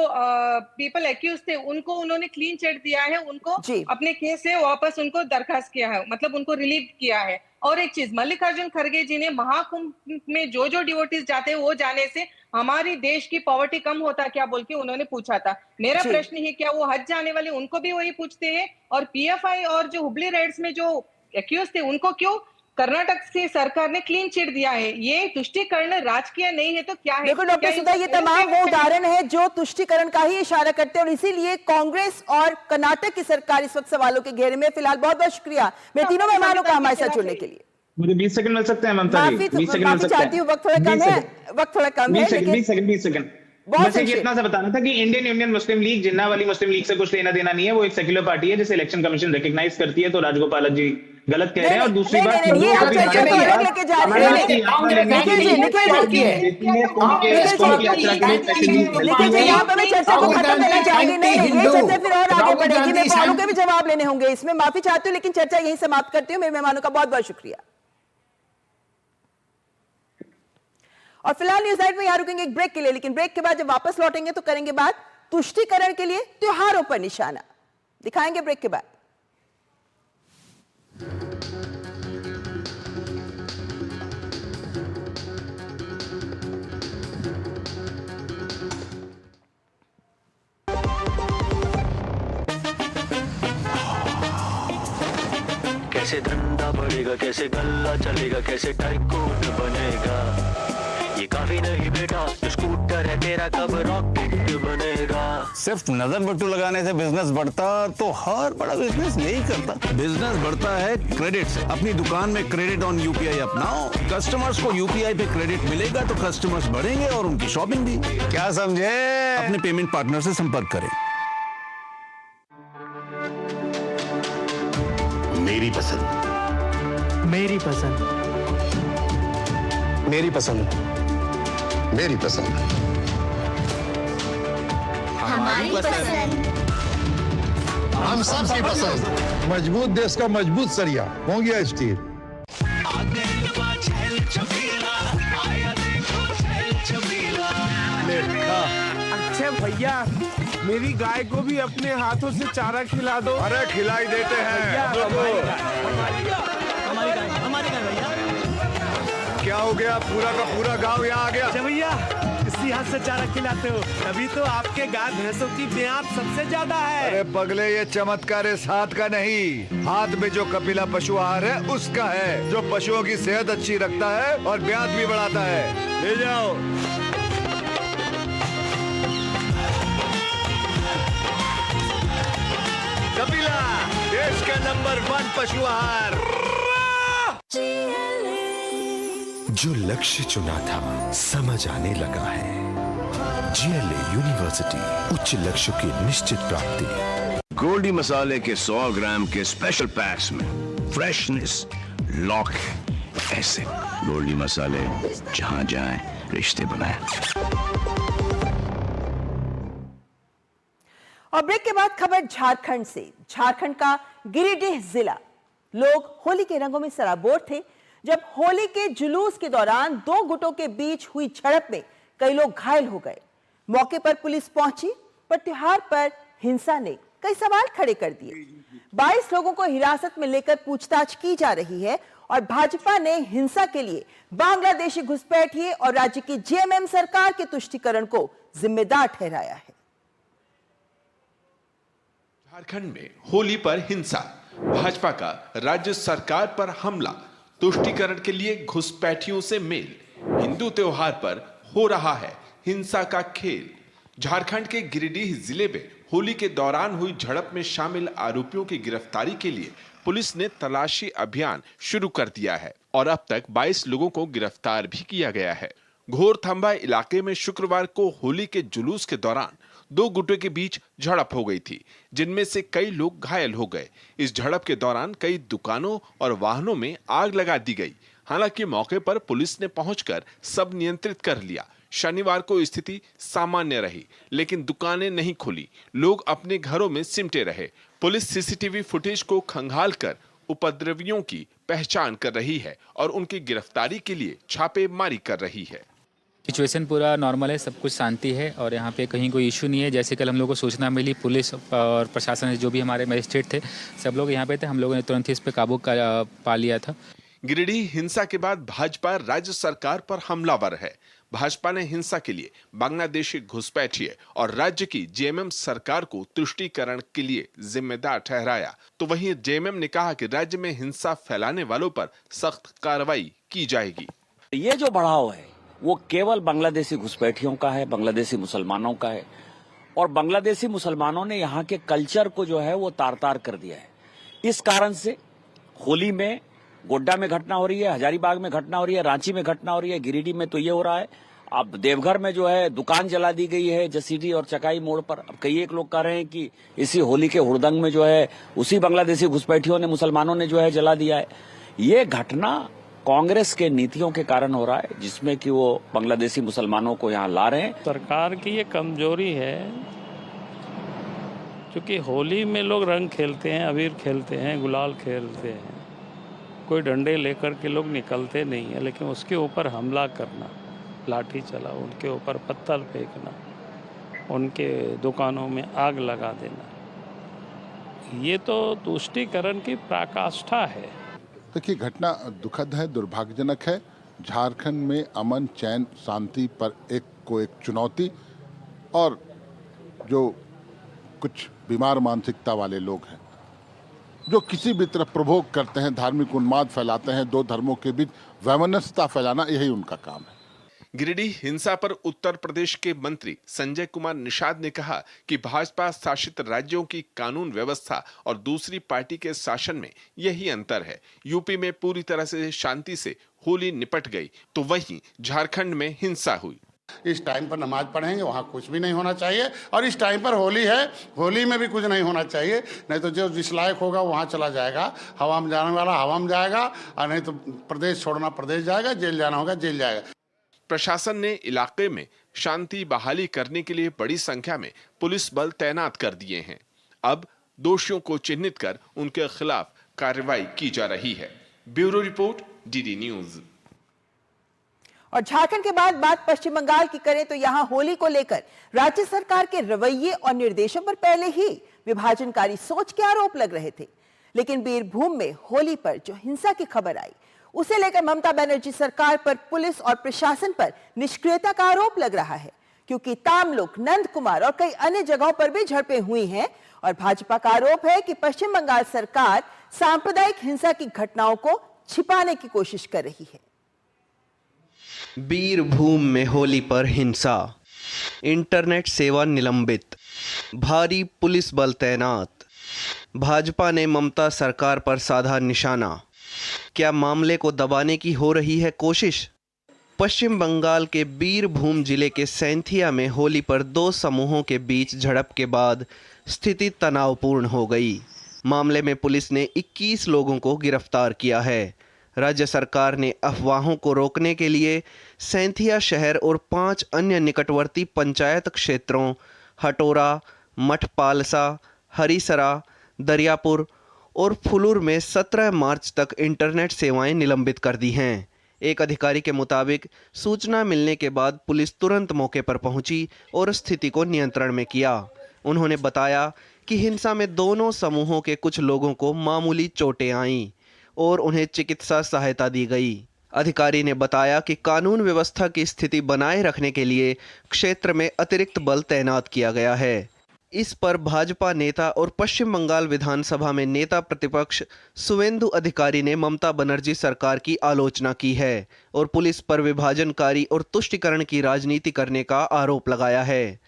पीपल एक्यूज थे उनको उन्होंने क्लीन चिट दिया है, उनको अपने केस से वापस उनको दरखास्त किया है, मतलब उनको रिलीव किया है। और एक चीज, मल्लिकार्जुन खड़गे जी ने महाकुंभ में जो डिवोटीज जाते हैं वो जाने से हमारी देश की पॉवर्टी कम होता क्या बोल के उन्होंने पूछा था। मेरा प्रश्न है, क्या वो हज जाने वाले उनको भी वही पूछते हैं? और पीएफआई और जो हुबली राइट्स में जो एक्यूज थे उनको क्यों कर्नाटक की सरकार ने क्लीन चिट दिया है? ये तुष्टीकरण राजकीय नहीं है तो क्या है? देखो डॉक्टर सुधा, ये तमाम वो उदाहरण है जो तुष्टीकरण का ही इशारा करते हैं, और इसीलिए कांग्रेस और कर्नाटक की सरकार इस वक्त सवालों के घेरे में। फिलहाल बहुत बहुत शुक्रिया मेरे तीनों मेहमानों का हमारे साथ जुड़ने के लिए। मुझे 20 सेकंड मिल सकते हैं ममता जी? 20 सेकंड मिल सकते हैं? वक्त थोड़ा कम है, 20 सेकंड बहुत बस एक संक्षेप। इतना सा बताना था कि इंडियन यूनियन मुस्लिम लीग, जिन्ना वाली मुस्लिम लीग से कुछ लेना देना नहीं है। वो एक सेक्युलर पार्टी है जिसे इलेक्शन कमीशन रिकॉग्नाइज करती है। तो राजगोपाल जी गलत कह रहे हैं। और दूसरी बात, नहीं, ये हिंदुओं को आप भी चर्चा को अलग लेके जा रहे हैं। अमरनाथ की यात्रा लेने के लिए निखिल जी, कुंभ की यात्रा के लिए स्पेशली लेकिन जी यहाँ पे मैं चर्चा को खत्म करना चाहूंगी। नहीं, ये चर्चा फिर और आगे बढ़ेगी। मेरे सवालों के भी जवाब लेने होंगे, इसमें माफी चाहती हूँ, लेकिन चर्चा यहीं समाप्त करती हूँ। मेरे मेहमानों का बहुत बहुत शुक्रिया। और फिलहाल न्यूज नाइट में यहां रुकेंगे एक ब्रेक के लिए, लेकिन ब्रेक के बाद जब वापस लौटेंगे तो करेंगे बात तुष्टीकरण के लिए त्योहारों पर निशाना, दिखाएंगे ब्रेक के बाद। कैसे धंधा बढ़ेगा, कैसे गल्ला चलेगा, कैसे टाइकून बनेगा। ये काफी नहीं बेटा, जो स्कूटर है तेरा कब रॉकेट बनेगा। सिर्फ नजर बट्टू लगाने से बिजनेस बढ़ता तो हर बड़ा बिजनेस यही करता। बिजनेस बढ़ता है क्रेडिट से। अपनी दुकान में क्रेडिट ऑन यूपीआई अपनाओ। कस्टमर्स को यूपीआई पे क्रेडिट मिलेगा तो कस्टमर्स बढ़ेंगे और उनकी शॉपिंग भी। क्या समझे? अपने पेमेंट पार्टनर से संपर्क करें। मेरी पसंद, मेरी पसंद, मेरी पसंद, मेरी पसंद, हमारी पसंद, हम सबकी पसंद। मजबूत देश का मजबूत सरिया हो गया स्टील। अच्छा भैया, मेरी गाय को भी अपने हाथों से चारा खिला दो। अरे खिलाई देते हैं। हमारी गाय भैया। क्या हो गया, पूरा का पूरा गांव यहाँ आ गया। अच्छा भैया, इसी हाथ से चारा खिलाते हो, तभी तो आपके गाय भैंसों की ब्याज सबसे ज्यादा है। अरे पगले, ये चमत्कार इस हाथ का नहीं, हाथ में जो कपिला पशु आहार है उसका है, जो पशुओं की सेहत अच्छी रखता है और ब्याज भी बढ़ाता है। ले जाओ। कपिला, देश का नंबर 1 पशु आहार। जो लक्ष्य चुना था समझ आने लगा है। GLA यूनिवर्सिटी, उच्च लक्ष्य की निश्चित प्राप्ति। गोल्डी मसाले के 100 ग्राम के स्पेशल पैक्स में फ्रेशनेस लॉक है। ऐसे गोल्डी मसाले जहां जाएं रिश्ते बनाएं। और ब्रेक के बाद खबर झारखंड से। झारखंड का गिरिडीह जिला, लोग होली के रंगों में सराबोर थे जब होली के जुलूस के दौरान 2 गुटों के बीच हुई झड़प में कई लोग घायल हो गए। मौके पर पुलिस पहुंची, पर त्योहार पर हिंसा ने कई सवाल खड़े कर दिए। 22 लोगों को हिरासत में लेकर पूछताछ की जा रही है और भाजपा ने हिंसा के लिए बांग्लादेशी घुसपैठिए और राज्य की जेएमएम सरकार के तुष्टीकरण को जिम्मेदार ठहराया है। झारखंड में होली पर हिंसा, भाजपा का राज्य सरकार पर हमला, तुष्टीकरण के लिए घुसपैठियों से मेल, हिंदू त्योहार पर हो रहा है हिंसा का खेल। झारखंड के गिरिडीह जिले में होली के दौरान हुई झड़प में शामिल आरोपियों की गिरफ्तारी के लिए पुलिस ने तलाशी अभियान शुरू कर दिया है और अब तक 22 लोगों को गिरफ्तार भी किया गया है। घोरथंबा इलाके में शुक्रवार को होली के जुलूस के दौरान 2 गुटों के बीच झड़प हो गई थी, जिनमें से कई लोग घायल हो गए। इस झड़प के दौरान कई दुकानों और वाहनों में आग लगा दी गई। हालांकि मौके पर पुलिस ने पहुंचकर सब नियंत्रित कर लिया। शनिवार को स्थिति सामान्य रही, लेकिन दुकानें नहीं खुली, लोग अपने घरों में सिमटे रहे। पुलिस सीसीटीवी फुटेज को खंगालकर उपद्रवियों की पहचान कर रही है और उनकी गिरफ्तारी के लिए छापेमारी कर रही है। सिचुएशन पूरा नॉर्मल है, सब कुछ शांति है और यहाँ पे कहीं कोई इशू नहीं है। जैसे कल हम लोग को सूचना मिली, पुलिस और प्रशासन जो भी हमारे मजिस्ट्रेट थे सब लोग यहाँ पे थे, हम लोगों ने तुरंत ही इस पे काबू पा लिया था। गिरिडीह हिंसा के बाद भाजपा राज्य सरकार पर हमलावर है। भाजपा ने हिंसा के लिए बांग्लादेशी घुसपैठिए और राज्य की जेएमएम सरकार को तुष्टीकरण के लिए जिम्मेदार ठहराया। तो वहीं जेएमएम ने कहा कि राज्य में हिंसा फैलाने वालों पर सख्त कार्रवाई की जाएगी। ये जो बढ़ाव है वो केवल बांग्लादेशी घुसपैठियों का है, बांग्लादेशी मुसलमानों का है और बांग्लादेशी मुसलमानों ने यहाँ के कल्चर को जो है वो तार-तार कर दिया है। इस कारण से होली में गोड्डा में घटना हो रही है, हजारीबाग में घटना हो रही है, रांची में घटना हो रही है, गिरिडीह में तो ये हो रहा है अब देवघर में जो है दुकान जला दी गई है जसीडीह और चकाई मोड़ पर। अब कई एक लोग कह रहे हैं कि इसी होली के हुड़दंग में जो है उसी बांग्लादेशी घुसपैठियों ने, मुसलमानों ने जो है जला दिया है। ये घटना कांग्रेस के नीतियों के कारण हो रहा है, जिसमें कि वो बांग्लादेशी मुसलमानों को यहाँ ला रहे हैं। सरकार की ये कमजोरी है, क्योंकि होली में लोग रंग खेलते हैं, अबीर खेलते हैं, गुलाल खेलते हैं, कोई डंडे लेकर के लोग निकलते नहीं है, लेकिन उसके ऊपर हमला करना, लाठी चला, उनके ऊपर पत्थर फेंकना, उनके दुकानों में आग लगा देना, ये तो तुष्टीकरण की पराकाष्ठा है। देखिए, घटना दुखद है, दुर्भाग्यजनक है। झारखंड में अमन, चैन, शांति पर एक चुनौती, और जो कुछ बीमार मानसिकता वाले लोग हैं जो किसी भी तरफ प्रभोग करते हैं, धार्मिक उन्माद फैलाते हैं, दो धर्मों के बीच वैमनस्यता फैलाना, यही उनका काम है। गिरिडीह हिंसा पर उत्तर प्रदेश के मंत्री संजय कुमार निषाद ने कहा कि भाजपा शासित राज्यों की कानून व्यवस्था और दूसरी पार्टी के शासन में यही अंतर है। यूपी में पूरी तरह से शांति से होली निपट गई, तो वहीं झारखंड में हिंसा हुई। इस टाइम पर नमाज पढ़ेंगे, वहाँ कुछ भी नहीं होना चाहिए, और इस टाइम पर होली है, होली में भी कुछ नहीं होना चाहिए, नहीं तो जो जिस लायक होगा वहाँ चला जाएगा, हवा में जाने वाला हवा में जाएगा, और नहीं तो प्रदेश छोड़ना प्रदेश जाएगा, जेल जाना होगा जेल जाएगा। प्रशासन ने इलाके में शांति बहाली करने के लिए बड़ी संख्या में पुलिस बल तैनात कर दिए हैं। अब दोषियों को चिन्हित कर उनके खिलाफ कार्रवाई की जा रही है। Bureau report, DD news. और झारखंड के बाद बात पश्चिम बंगाल की करें तो यहां होली को लेकर राज्य सरकार के रवैये और निर्देशों पर पहले ही विभाजनकारी सोच के आरोप लग रहे थे, लेकिन बीरभूम में होली पर जो हिंसा की खबर आई, उसे लेकर ममता बनर्जी सरकार पर पुलिस और प्रशासन पर निष्क्रियता का आरोप लग रहा है, क्योंकि तामलुक, नंद कुमार और कई अन्य जगहों पर भी झड़पें हुई हैं। और भाजपा का आरोप है कि पश्चिम बंगाल सरकार सांप्रदायिक हिंसा की घटनाओं को छिपाने की कोशिश कर रही है। बीरभूम में होली पर हिंसा, इंटरनेट सेवा निलंबित, भारी पुलिस बल तैनात, भाजपा ने ममता सरकार पर साधा निशाना। क्या मामले को दबाने की हो रही है कोशिश? पश्चिम बंगाल के बीरभूम जिले के सैंथिया में होली पर दो समूहों के बीच झड़प के बाद स्थिति तनावपूर्ण हो गई। मामले में पुलिस ने 21 लोगों को गिरफ्तार किया है। राज्य सरकार ने अफवाहों को रोकने के लिए सैंथिया शहर और 5 अन्य निकटवर्ती पंचायत क्षेत्रों हटोरा, मठपालसा, हरिसरा, दरियापुर और फुलुर में 17 मार्च तक इंटरनेट सेवाएं निलंबित कर दी हैं। एक अधिकारी के मुताबिक सूचना मिलने के बाद पुलिस तुरंत मौके पर पहुंची और स्थिति को नियंत्रण में किया। उन्होंने बताया कि हिंसा में दोनों समूहों के कुछ लोगों को मामूली चोटें आईं और उन्हें चिकित्सा सहायता दी गई। अधिकारी ने बताया कि कानून व्यवस्था की स्थिति बनाए रखने के लिए क्षेत्र में अतिरिक्त बल तैनात किया गया है। इस पर भाजपा नेता और पश्चिम बंगाल विधानसभा में नेता प्रतिपक्ष सुवेंदु अधिकारी ने ममता बनर्जी सरकार की आलोचना की है और पुलिस पर विभाजनकारी और तुष्टीकरण की राजनीति करने का आरोप लगाया है।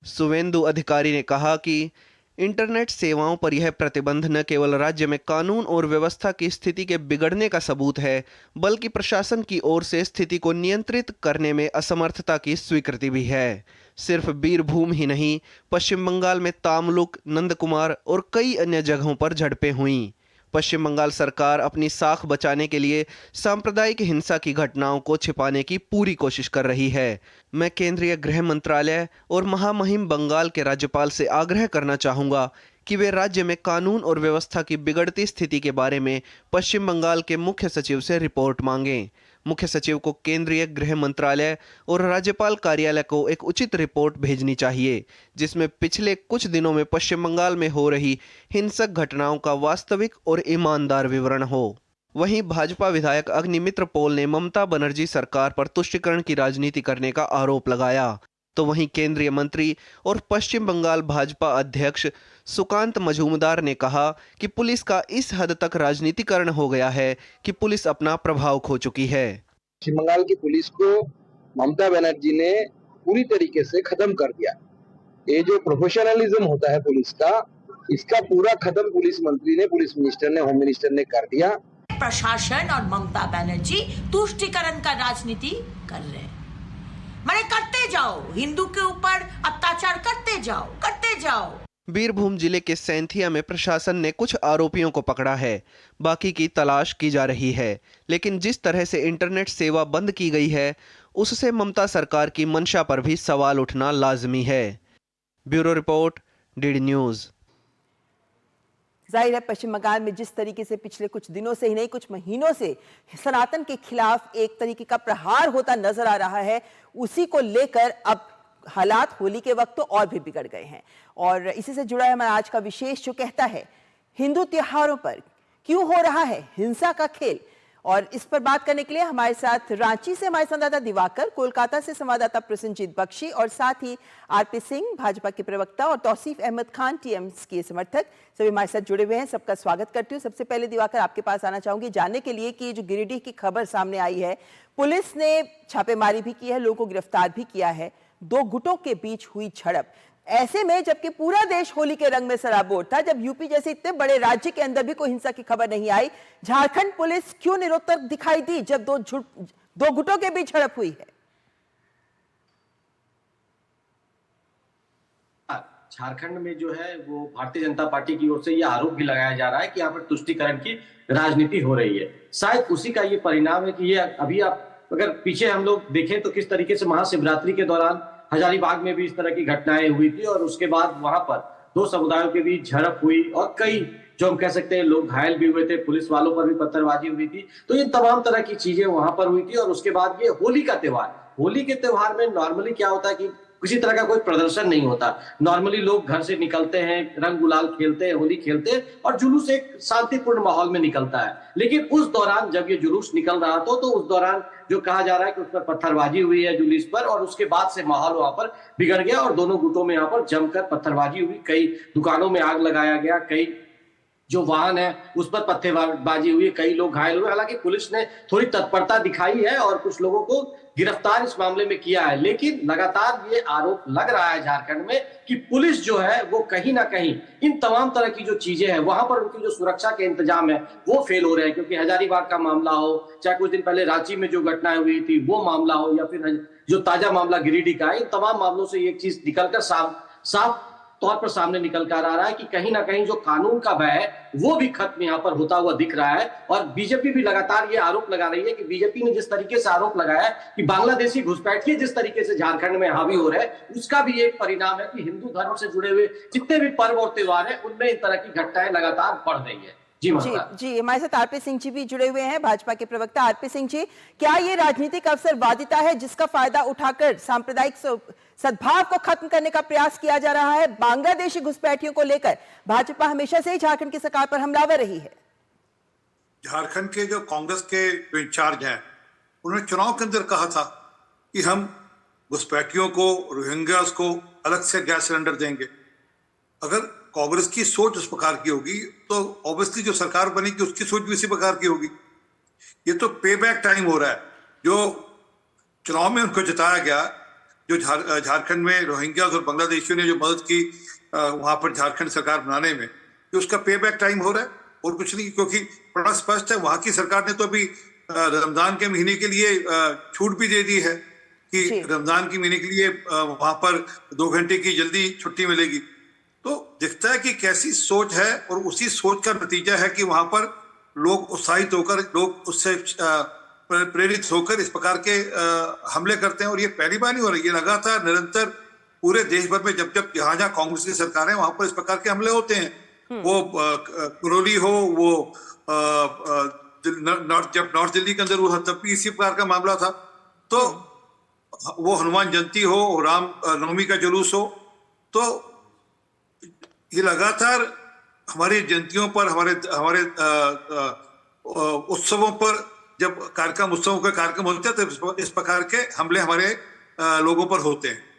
सुवेंदु अधिकारी ने कहा कि इंटरनेट सेवाओं पर यह प्रतिबंध न केवल राज्य में कानून और व्यवस्था की स्थिति के बिगड़ने का सबूत है, बल्कि प्रशासन की ओर से स्थिति को नियंत्रित करने में असमर्थता की स्वीकृति भी है। सिर्फ बीरभूम ही नहीं, पश्चिम बंगाल में तामलुक, नंदकुमार और कई अन्य जगहों पर झड़पें हुईं। पश्चिम बंगाल सरकार अपनी साख बचाने के लिए सांप्रदायिक हिंसा की घटनाओं को छिपाने की पूरी कोशिश कर रही है। मैं केंद्रीय गृह मंत्रालय और महामहिम बंगाल के राज्यपाल से आग्रह करना चाहूँगा कि वे राज्य में कानून और व्यवस्था की बिगड़ती स्थिति के बारे में पश्चिम बंगाल के मुख्य सचिव से रिपोर्ट मांगें। मुख्य सचिव को केंद्रीय गृह मंत्रालय और राज्यपाल कार्यालय को एक उचित रिपोर्ट भेजनी चाहिए, जिसमें पिछले कुछ दिनों में पश्चिम बंगाल में हो रही हिंसक घटनाओं का वास्तविक और ईमानदार विवरण हो। वहीं भाजपा विधायक अग्निमित्र पोल ने ममता बनर्जी सरकार पर तुष्टीकरण की राजनीति करने का आरोप लगाया, तो वहीं केंद्रीय मंत्री और पश्चिम बंगाल भाजपा अध्यक्ष सुकांत मजूमदार ने कहा कि पुलिस का इस हद तक राजनीतिकरण हो गया है कि पुलिस अपना प्रभाव खो चुकी है। पश्चिम बंगाल की पुलिस को ममता बनर्जी ने पूरी तरीके से खत्म कर दिया। ये जो प्रोफेशनलिज्म होता है पुलिस का, इसका पूरा खत्म पुलिस मंत्री ने, पुलिस मिनिस्टर ने, होम मिनिस्टर ने कर दिया। प्रशासन और ममता बनर्जी तुष्टीकरण का राजनीति कर रहे हैं। माने करते जाओ, हिंदू के ऊपर अत्याचार करते जाओ। बीरभूम जिले के सैंथिया में प्रशासन ने कुछ आरोपियों को पकड़ा है, बाकी की तलाश की जा रही है। लेकिन जिस तरह से इंटरनेट सेवा बंद की गई है, उससे ममता सरकार की मंशा पर भी सवाल उठना लाजमी है। Bureau report, DD news. जाहिर है पश्चिम बंगाल में जिस तरीके से पिछले कुछ दिनों से ही नहीं कुछ महीनों से सनातन के खिलाफ एक तरीके का प्रहार होता नजर आ रहा है, उसी को लेकर अब हालात होली के वक्त तो और भी बिगड़ गए हैं। और इसी से जुड़ा है हमारा आज का विशेष जो कहता है हिंदू त्योहारों पर क्यों हो रहा है हिंसा का खेल। और इस पर बात करने के लिए हमारे साथ रांची से हमारे संवाददाता दिवाकर, कोलकाता से संवाददाता प्रसन्नजीत बख्शी और साथ ही आरपी सिंह भाजपा के प्रवक्ता और तौसीफ अहमद खान टीएमसी के समर्थक सभी हमारे साथ जुड़े हुए हैं। सबका स्वागत करती हूँ। सबसे पहले दिवाकर आपके पास आना चाहूंगी जानने के लिए कि जो गिरिडीह की खबर सामने आई है, पुलिस ने छापेमारी भी की है, लोगों को गिरफ्तार भी किया है, दो गुटों के बीच हुई झड़प। ऐसे में जबकि पूरा देश होली के रंग में सराबोर था, जब यूपी जैसे इतने बड़े राज्य के अंदर भी कोई हिंसा की खबर नहीं आई, झारखंड पुलिस क्यों निरुत्तर दिखाई दी जब दो गुटों के बीच झड़प हुई है? झारखंड में जो है वो भारतीय जनता पार्टी की ओर से ये आरोप भी लगाया जा रहा है कि यहाँ पर तुष्टीकरण की राजनीति हो रही है। शायद उसी का ये परिणाम है कि ये अभी आप अगर पीछे हम लोग देखें तो किस तरीके से महाशिवरात्रि के दौरान हजारीबाग में भी इस तरह की घटनाएं हुई थी और उसके बाद वहां पर दो समुदायों के बीच झड़प हुई और कई जो हम कह सकते हैं लोग घायल भी हुए थे, पुलिस वालों पर भी पत्थरबाजी हुई थी। तो ये तमाम तरह की चीजें वहां पर हुई थी। और उसके बाद ये होली का त्योहार, होली के त्योहार में नॉर्मली क्या होता है कि किसी तरह का कोई प्रदर्शन नहीं होता। नॉर्मली लोग घर से निकलते हैं, रंग गुलाल खेलते हैं, होली खेलते हैं और जुलूस एक शांतिपूर्ण माहौल में निकलता है। लेकिन उस दौरान जब ये जुलूस निकल रहा था तो उस दौरान जो कहा जा रहा है कि उस पर पत्थरबाजी हुई है जुलूस पर और उसके बाद से माहौल वहां पर बिगड़ गया और दोनों गुटों में यहाँ पर जमकर पत्थरबाजी हुई। कई दुकानों में आग लगाया गया, कई जो वाहन है उस पर पत्थरबाजी हुई, कई लोग घायल हुए। हालांकि पुलिस ने थोड़ी तत्परता दिखाई है और कुछ लोगों को गिरफ्तार इस मामले में किया है। लेकिन लगातार ये आरोप लग रहा है झारखंड में कि पुलिस जो है वो कहीं ना कहीं इन तमाम तरह की जो चीजें हैं वहां पर उनकी जो सुरक्षा के इंतजाम है वो फेल हो रहे हैं। क्योंकि हजारीबाग का मामला हो, चाहे कुछ दिन पहले रांची में जो घटनाएं हुई थी वो मामला हो, या फिर जो ताजा मामला गिरिडीह का है, इन तमाम मामलों से एक चीज निकलकर साफ तौर पर सामने निकल कर आ रहा है कि कहीं ना कहीं जो कानून का भय है वो भी खत्म यहाँ पर होता हुआ दिख रहा है। और बीजेपी भी लगातार ये आरोप लगा रही है कि बीजेपी ने जिस तरीके से आरोप लगाया है कि बांग्लादेशी घुसपैठिए जिस तरीके से झारखंड में हावी हो रहे हैं, उसका भी एक परिणाम है कि हिंदू धर्म से जुड़े हुए जितने भी पर्व और त्योहार है उनमें इन तरह की घटनाएं लगातार बढ़ रही है। जी हमारे साथ आरपी सिंह जी भी जुड़े हुए हैं, भाजपा के प्रवक्ता। आरपी सिंह जी, क्या ये राजनीतिक अवसरवादिता है जिसका फायदा उठाकर सांप्रदायिक सद्भाव को खत्म करने का प्रयास किया जा रहा है? बांग्लादेशी घुसपैठियों को लेकर भाजपा हमेशा से ही झारखंड की सरकार पर हमलावर रही है। झारखंड के जो कांग्रेस के जो इंचार्ज हैं उन्होंने चुनाव के अंदर कहा था कि हम घुसपैठियों को, रोहिंग्यास को अलग से गैस सिलेंडर देंगे। अगर कांग्रेस की सोच उस प्रकार की होगी तो ऑब्वियसली जो सरकार बनेगी उसकी सोच भी इसी प्रकार की होगी। ये तो पे बैक टाइम हो रहा है। जो चुनाव में उनको जिताया गया, जो झारखंड में रोहिंग्यास और बांग्लादेशियों ने जो मदद की वहां पर झारखंड सरकार बनाने में, ये उसका पे बैक टाइम हो रहा है और कुछ नहीं। क्योंकि बड़ा स्पष्ट है, वहां की सरकार ने तो अभी रमजान के महीने के लिए छूट भी दे दी है कि रमजान के महीने के लिए वहां पर 2 घंटे की जल्दी छुट्टी मिलेगी। तो दिखता है कि कैसी सोच है और उसी सोच का नतीजा है कि वहां पर लोग उत्साहित होकर, लोग उससे प्रेरित होकर इस प्रकार के हमले करते हैं। और ये पहली बार नहीं हो रही है, लगातार निरंतर पूरे देश भर में जब जब जहां कांग्रेस की सरकार है वहां पर इस प्रकार के हमले होते हैं। वो करौली हो, वो जब नॉर्थ दिल्ली के अंदर हुआ तब भी इसी प्रकार का मामला था। तो वो हनुमान जयंती हो, राम नवमी का जुलूस हो, तो ये लगातार हमारी जयंतियों पर, हमारे उत्सवों पर जब उत्सवों के कार्यक्रम होते हैं तो इस प्रकार के हमले हमारे लोगों पर होते हैं।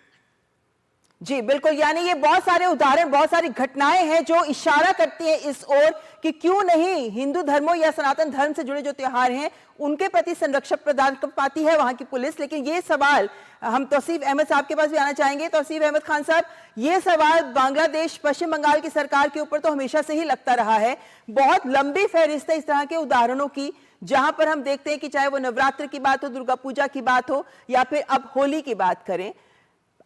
जी बिल्कुल, यानी ये बहुत सारे उदाहरण, बहुत सारी घटनाएं हैं जो इशारा करती हैं इस ओर कि क्यों नहीं हिंदू धर्मों या सनातन धर्म से जुड़े जो त्योहार हैं उनके प्रति संरक्षण प्रदान कर पाती है वहां की पुलिस। लेकिन ये सवाल हम तौसीफ अहमद साहब के पास भी आना चाहेंगे। तौसीफ अहमद खान साहब, ये सवाल बांग्लादेश, पश्चिम बंगाल की सरकार के ऊपर तो हमेशा से ही लगता रहा है। बहुत लंबी फहरिस्त है इस तरह के उदाहरणों की जहां पर हम देखते हैं कि चाहे वो नवरात्र की बात हो, दुर्गा पूजा की बात हो या फिर अब होली की बात करें,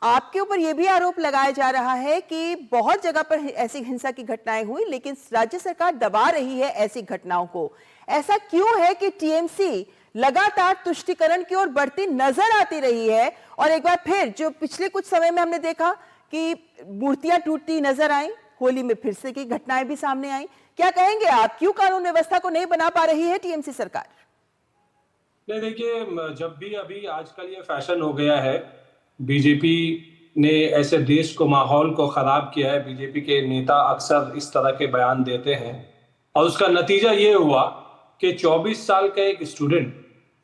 आपके ऊपर यह भी आरोप लगाया जा रहा है कि बहुत जगह पर ऐसी हिंसा की घटनाएं हुई लेकिन राज्य सरकार दबा रही है ऐसी घटनाओं को। ऐसा क्यों है कि टीएमसी लगातार तुष्टीकरण की ओर बढ़ती नजर आती रही है और एक बार फिर जो पिछले कुछ समय में हमने देखा कि मूर्तियां टूटती नजर आई, होली में फिर से की घटनाएं भी सामने आई। क्या कहेंगे आप, क्यों कानून व्यवस्था को नहीं बना पा रही है टीएमसी सरकार? नहीं, देखिए, जब भी अभी आजकल ये फैशन हो गया है, बीजेपी ने ऐसे देश को, माहौल को खराब किया है। बीजेपी के नेता अक्सर इस तरह के बयान देते हैं और उसका नतीजा ये हुआ कि 24 साल का एक स्टूडेंट,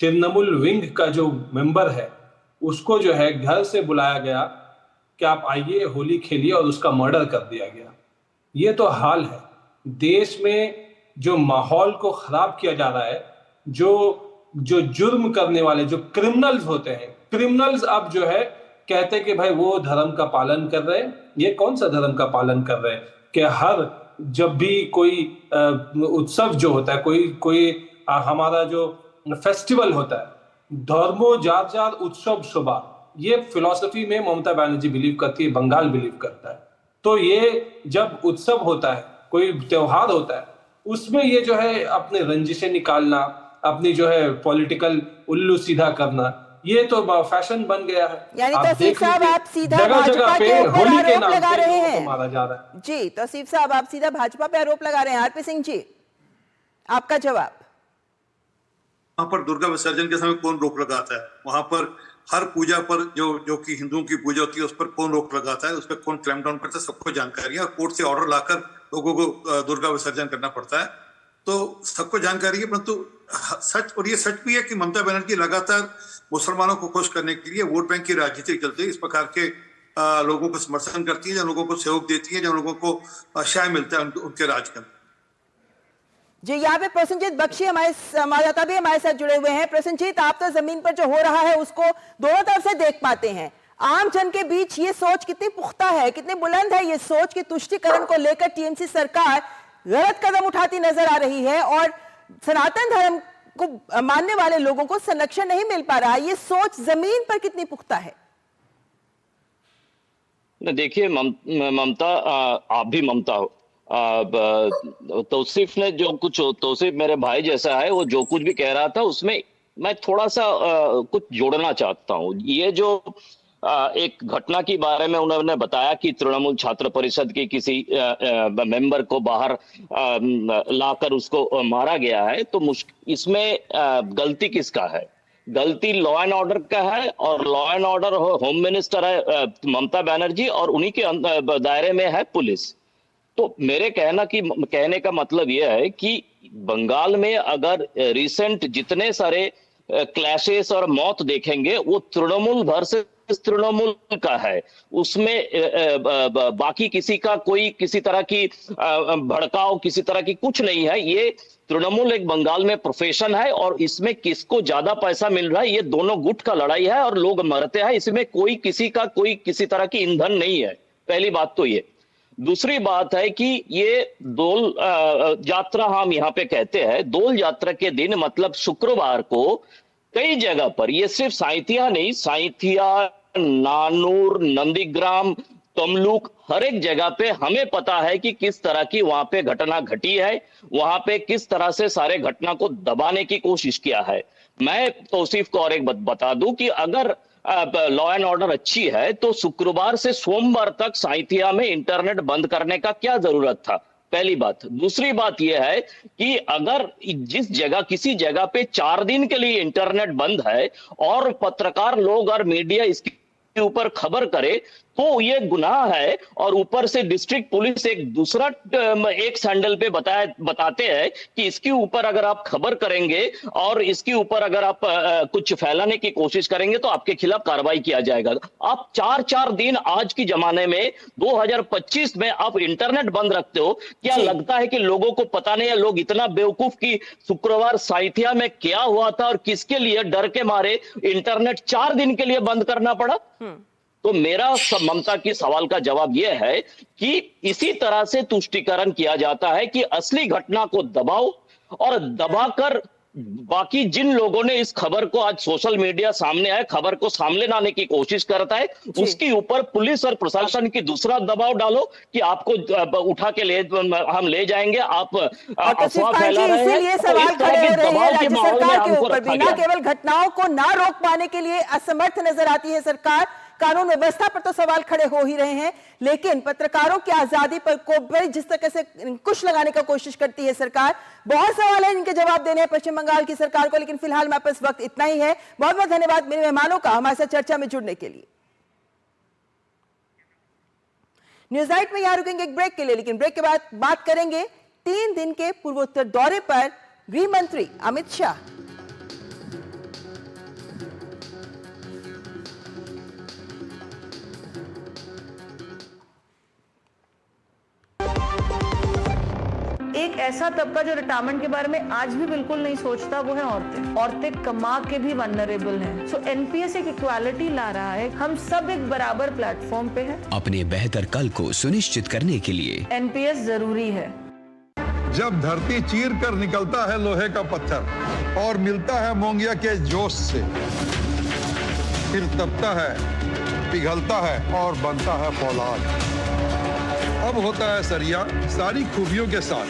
तृणमूल विंग का जो मेंबर है, उसको जो है घर से बुलाया गया कि आप आइए होली खेलिए और उसका मर्डर कर दिया गया। ये तो हाल है। देश में जो माहौल को खराब किया जा रहा है, जो जुर्म करने वाले जो क्रिमिनल्स होते हैं, क्रिमिनल्स अब जो है कहते हैं कि भाई वो धर्म का पालन कर रहे हैं। ये कौन सा धर्म का पालन कर रहे हैं कि हर जब भी कोई उत्सव जो होता है, कोई हमारा जो फेस्टिवल होता है, धर्मो जार उत्सव शोभा, ये फिलॉसफी में ममता बनर्जी बिलीव करती है, बंगाल बिलीव करता है। तो ये जब उत्सव होता है, कोई त्योहार होता है, उसमें ये जो है अपने रंजिशें निकालना, अपनी जो है पॉलिटिकल उल्लू सीधा करना, ये तो फैशन बन गया है। यानी तौसीफ साहब, आप सीधा भाजपा के ऊपर आरोप लगा रहे हैं। मारा जा रहा है जी, तौसीफ साहब, आप सीधा भाजपा पे आरोप लगा रहे हैं। आरपी सिंह जी, आपका जवाब। वहां पर दुर्गा विसर्जन के समय कौन रोक लगाता है? वहां पर हर पूजा पर जो कि हिंदुओं की पूजा होती है उस पर कौन रोक लगाता है? उस पर कौन क्लैम डाउन करता है? सबको जानकारी है और कोर्ट से ऑर्डर लाकर लोगों को दुर्गा विसर्जन करना पड़ता है, तो सबको जानकारी है। परंतु सच, और ये सच भी है कि ममता बनर्जी लगातार मुसलमानों को खुश करने के लिए वोट बैंक की राजनीति चलती है, इस प्रकार के लोगों को समर्थन करती है, जो लोगों को सहयोग देती है, जो लोगों को शाय मिलता है उनके राज का। जी, यहाँ पे प्रसन्नजीत बख्शी हमारे संवाददाता भी हमारे साथ जुड़े हुए हैं। प्रसन्नजीत, आप तो जमीन पर जो हो रहा है उसको दोनों तरफ से देख पाते हैं। आम जन के बीच ये सोच कितनी पुख्ता है, कितनी बुलंद है ये सोच कि तुष्टीकरण को लेकर टीएमसी सरकार गलत कदम उठाती नजर आ रही है और सनातन धर्म को मानने वाले लोगों को संरक्षण नहीं मिल पा रहा। ये सोच जमीन पर कितनी पुख्ता है? देखिए ममता, आप भी ममता हो। तौसीफ ने जो कुछ, तौसीफ मेरे भाई जैसा है, वो जो कुछ भी कह रहा था उसमें मैं थोड़ा सा कुछ जोड़ना चाहता हूँ। ये जो एक घटना के बारे में उन्होंने बताया कि तृणमूल छात्र परिषद के किसी मेंबर को बाहर लाकर उसको मारा गया है, तो इसमें गलती किसका है? गलती लॉ एंड ऑर्डर का है, और law and order home minister है ममता बनर्जी, और उन्हीं के दायरे में है पुलिस। तो मेरे कहने का मतलब यह है कि बंगाल में अगर रिसेंट जितने सारे क्लैशेस और मौत देखेंगे, वो तृणमूल वर्सेस तृणमूल का है। उसमें बाकी किसी का कोई किसी तरह की भड़काव, किसी तरह की कुछ नहीं है। ये तृणमूल एक बंगाल में प्रोफेशन है और इसमें किसको ज्यादा पैसा मिल रहा है, ये दोनों गुट का लड़ाई है और लोग मरते हैं। इसमें कोई किसी तरह की ईंधन नहीं है। पहली बात तो ये। दूसरी बात है कि ये दोल यात्रा हम यहाँ पे कहते हैं, दोल यात्रा के दिन मतलब शुक्रवार को कई जगह पर, ये सिर्फ साइथिया नहीं, साइथिया, नानूर, नंदीग्राम, तमलुक, हर एक जगह पे हमें पता है कि किस तरह की वहां पे घटना घटी है, वहां पे किस तरह से सारे घटना को दबाने की कोशिश किया है। मैं तौसीफ को और एक बता दूं कि अगर लॉ एंड ऑर्डर अच्छी है तो शुक्रवार से सोमवार तक साइथिया में इंटरनेट बंद करने का क्या जरूरत था? पहली बात। दूसरी बात यह है कि अगर किसी जगह पे 4 दिन के लिए इंटरनेट बंद है और पत्रकार लोग और मीडिया इसके ऊपर खबर करे, तो ये गुनाह है। और ऊपर से डिस्ट्रिक्ट पुलिस एक सैंडल पे बताते हैं कि इसके ऊपर अगर आप खबर करेंगे और इसके ऊपर अगर आप कुछ फैलाने की कोशिश करेंगे तो आपके खिलाफ कार्रवाई किया जाएगा। आप 4-4 दिन आज की जमाने में 2025 में आप इंटरनेट बंद रखते हो। क्या लगता है कि लोगों को पता नहीं है? लोग इतना बेवकूफ कि शुक्रवार साइथिया में क्या हुआ था और किसके लिए डर के मारे इंटरनेट 4 दिन के लिए बंद करना पड़ा? तो मेरा ममता की सवाल का जवाब यह है कि इसी तरह से तुष्टीकरण किया जाता है कि असली घटना को दबाओ और दबाकर बाकी जिन लोगों ने इस खबर को आज सोशल मीडिया सामने आए, खबर को सामने लाने की कोशिश करता है, उसके ऊपर पुलिस और प्रशासन की दूसरा दबाव डालो कि आपको उठा के हम ले जाएंगे, आप अफवाह फैला रहे हैं। इसीलिए सवाल खड़े हो रहे हैं राज्य सरकार के ऊपर भी। न केवल घटनाओं को ना रोक पाने के लिए असमर्थ नजर आती है सरकार, कानून व्यवस्था पर तो सवाल खड़े हो ही रहे हैं, लेकिन पत्रकारों की आजादी पर को जिस तरह से कुछ लगाने का कोशिश करती है सरकार, बहुत सवाल है इनके जवाब देने हैं पश्चिम बंगाल की सरकार को। लेकिन फिलहाल मेरे पास वक्त इतना ही है। बहुत बहुत धन्यवाद मेरे मेहमानों का हमारे साथ चर्चा में जुड़ने के लिए। न्यूज नाइट में यहां रुकेंगे एक ब्रेक के लिए, लेकिन ब्रेक के बाद बात करेंगे 3 दिन के पूर्वोत्तर दौरे पर गृह मंत्री अमित शाह। एक ऐसा तबका जो रिटायरमेंट के बारे में आज भी बिल्कुल नहीं सोचता, वो है औरतें। औरतें कमा के भी वल्नरेबल हैं। सो एनपीएस एक इक्वालिटी ला रहा है, हम सब एक बराबर प्लेटफॉर्म पे हैं। अपने बेहतर कल को सुनिश्चित करने के लिए एनपीएस जरूरी है। जब धरती चीर कर निकलता है लोहे का पत्थर और मिलता है मोंगिया के जोश से, फिर तपता है, पिघलता है और बनता है फौलाद। अब होता है सरिया सारी खूबियों के साथ।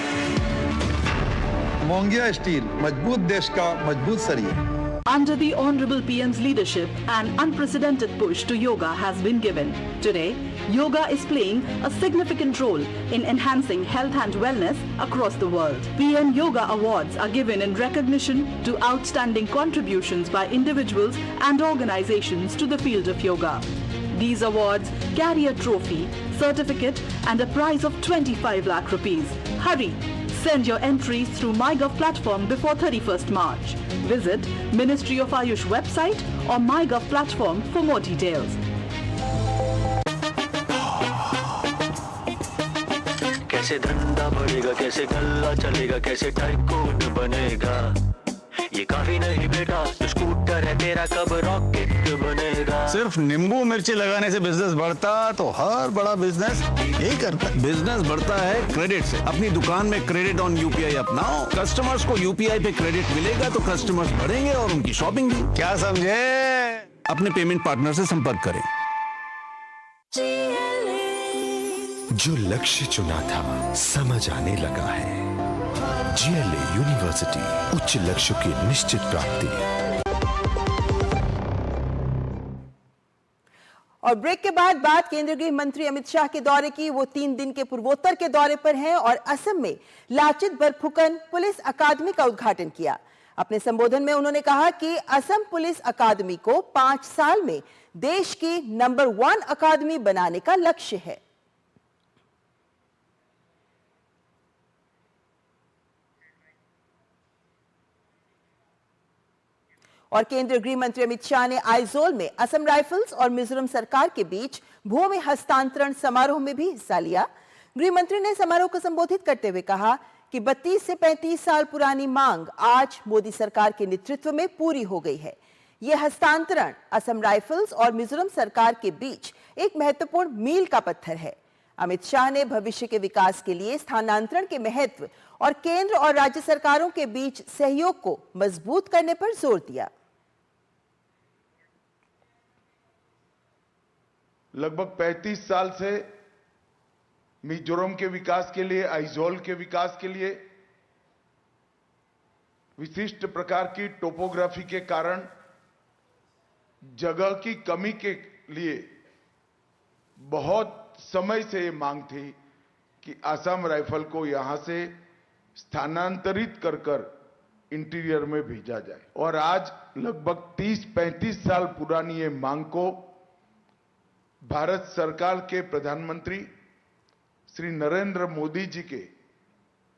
मोंगिया स्टील, मजबूत देश का मजबूत सरिया। Under the Honorable PM's leadership, an unprecedented push to yoga has been given. Today, yoga is playing a significant role in enhancing health and wellness across the world. PM Yoga Awards are given in recognition to outstanding contributions by individuals and organizations to the field of yoga. These awards carry a trophy, certificate and a prize of 25 lakh rupees. Hurry! Send your entries through MyGov platform before 31st March. Visit Ministry of Ayush website or MyGov platform for more details. कैसे धंधा बढ़ेगा, कैसे गल्ला चलेगा, कैसे tycoon बनेगा, ये काफी नहीं बेटा, तो स्कूटर है तेरा कब रॉकेट बनेगा। सिर्फ नींबू मिर्ची लगाने से बिजनेस बढ़ता तो हर बड़ा बिजनेस यही करता है। बिजनेस बढ़ता है क्रेडिट से। अपनी दुकान में क्रेडिट ऑन यूपीआई अपनाओ, कस्टमर्स को यूपीआई पे क्रेडिट मिलेगा तो कस्टमर्स बढ़ेंगे और उनकी शॉपिंग भी। क्या समझे? अपने पेमेंट पार्टनर से संपर्क करें। जो लक्ष्य चुना था समझ आने लगा है। GLA यूनिवर्सिटी, उच्च लक्ष्यों की निश्चित प्राप्ति। और ब्रेक के बाद बात केंद्रीय गृह मंत्री अमित शाह के दौरे की। वो 3 दिन के पूर्वोत्तर के दौरे पर हैं और असम में लाचित बरफुकन पुलिस अकादमी का उद्घाटन किया। अपने संबोधन में उन्होंने कहा कि असम पुलिस अकादमी को 5 साल में देश की नंबर 1 अकादमी बनाने का लक्ष्य है। और केंद्रीय गृह मंत्री अमित शाह ने आइजोल में असम राइफल्स और मिजोरम सरकार के बीच भूमि हस्तांतरण समारोह में भी हिस्सा लिया। गृह मंत्री ने समारोह को संबोधित करते हुए कहा कि 32 से 35 साल पुरानी मांग आज मोदी सरकार के नेतृत्व में पूरी हो गई है। यह हस्तांतरण असम राइफल्स और मिजोरम सरकार के बीच एक महत्वपूर्ण मील का पत्थर है। अमित शाह ने भविष्य के विकास के लिए स्थानांतरण के महत्व और केंद्र और राज्य सरकारों के बीच सहयोग को मजबूत करने पर जोर दिया। लगभग 35 साल से मिजोरम के विकास के लिए, आइजोल के विकास के लिए विशिष्ट प्रकार की टोपोग्राफी के कारण, जगह की कमी के लिए बहुत समय से ये मांग थी कि असम राइफल को यहां से स्थानांतरित कर कर इंटीरियर में भेजा जाए। और आज लगभग 30-35 साल पुरानी ये मांग को भारत सरकार के प्रधानमंत्री श्री नरेंद्र मोदी जी के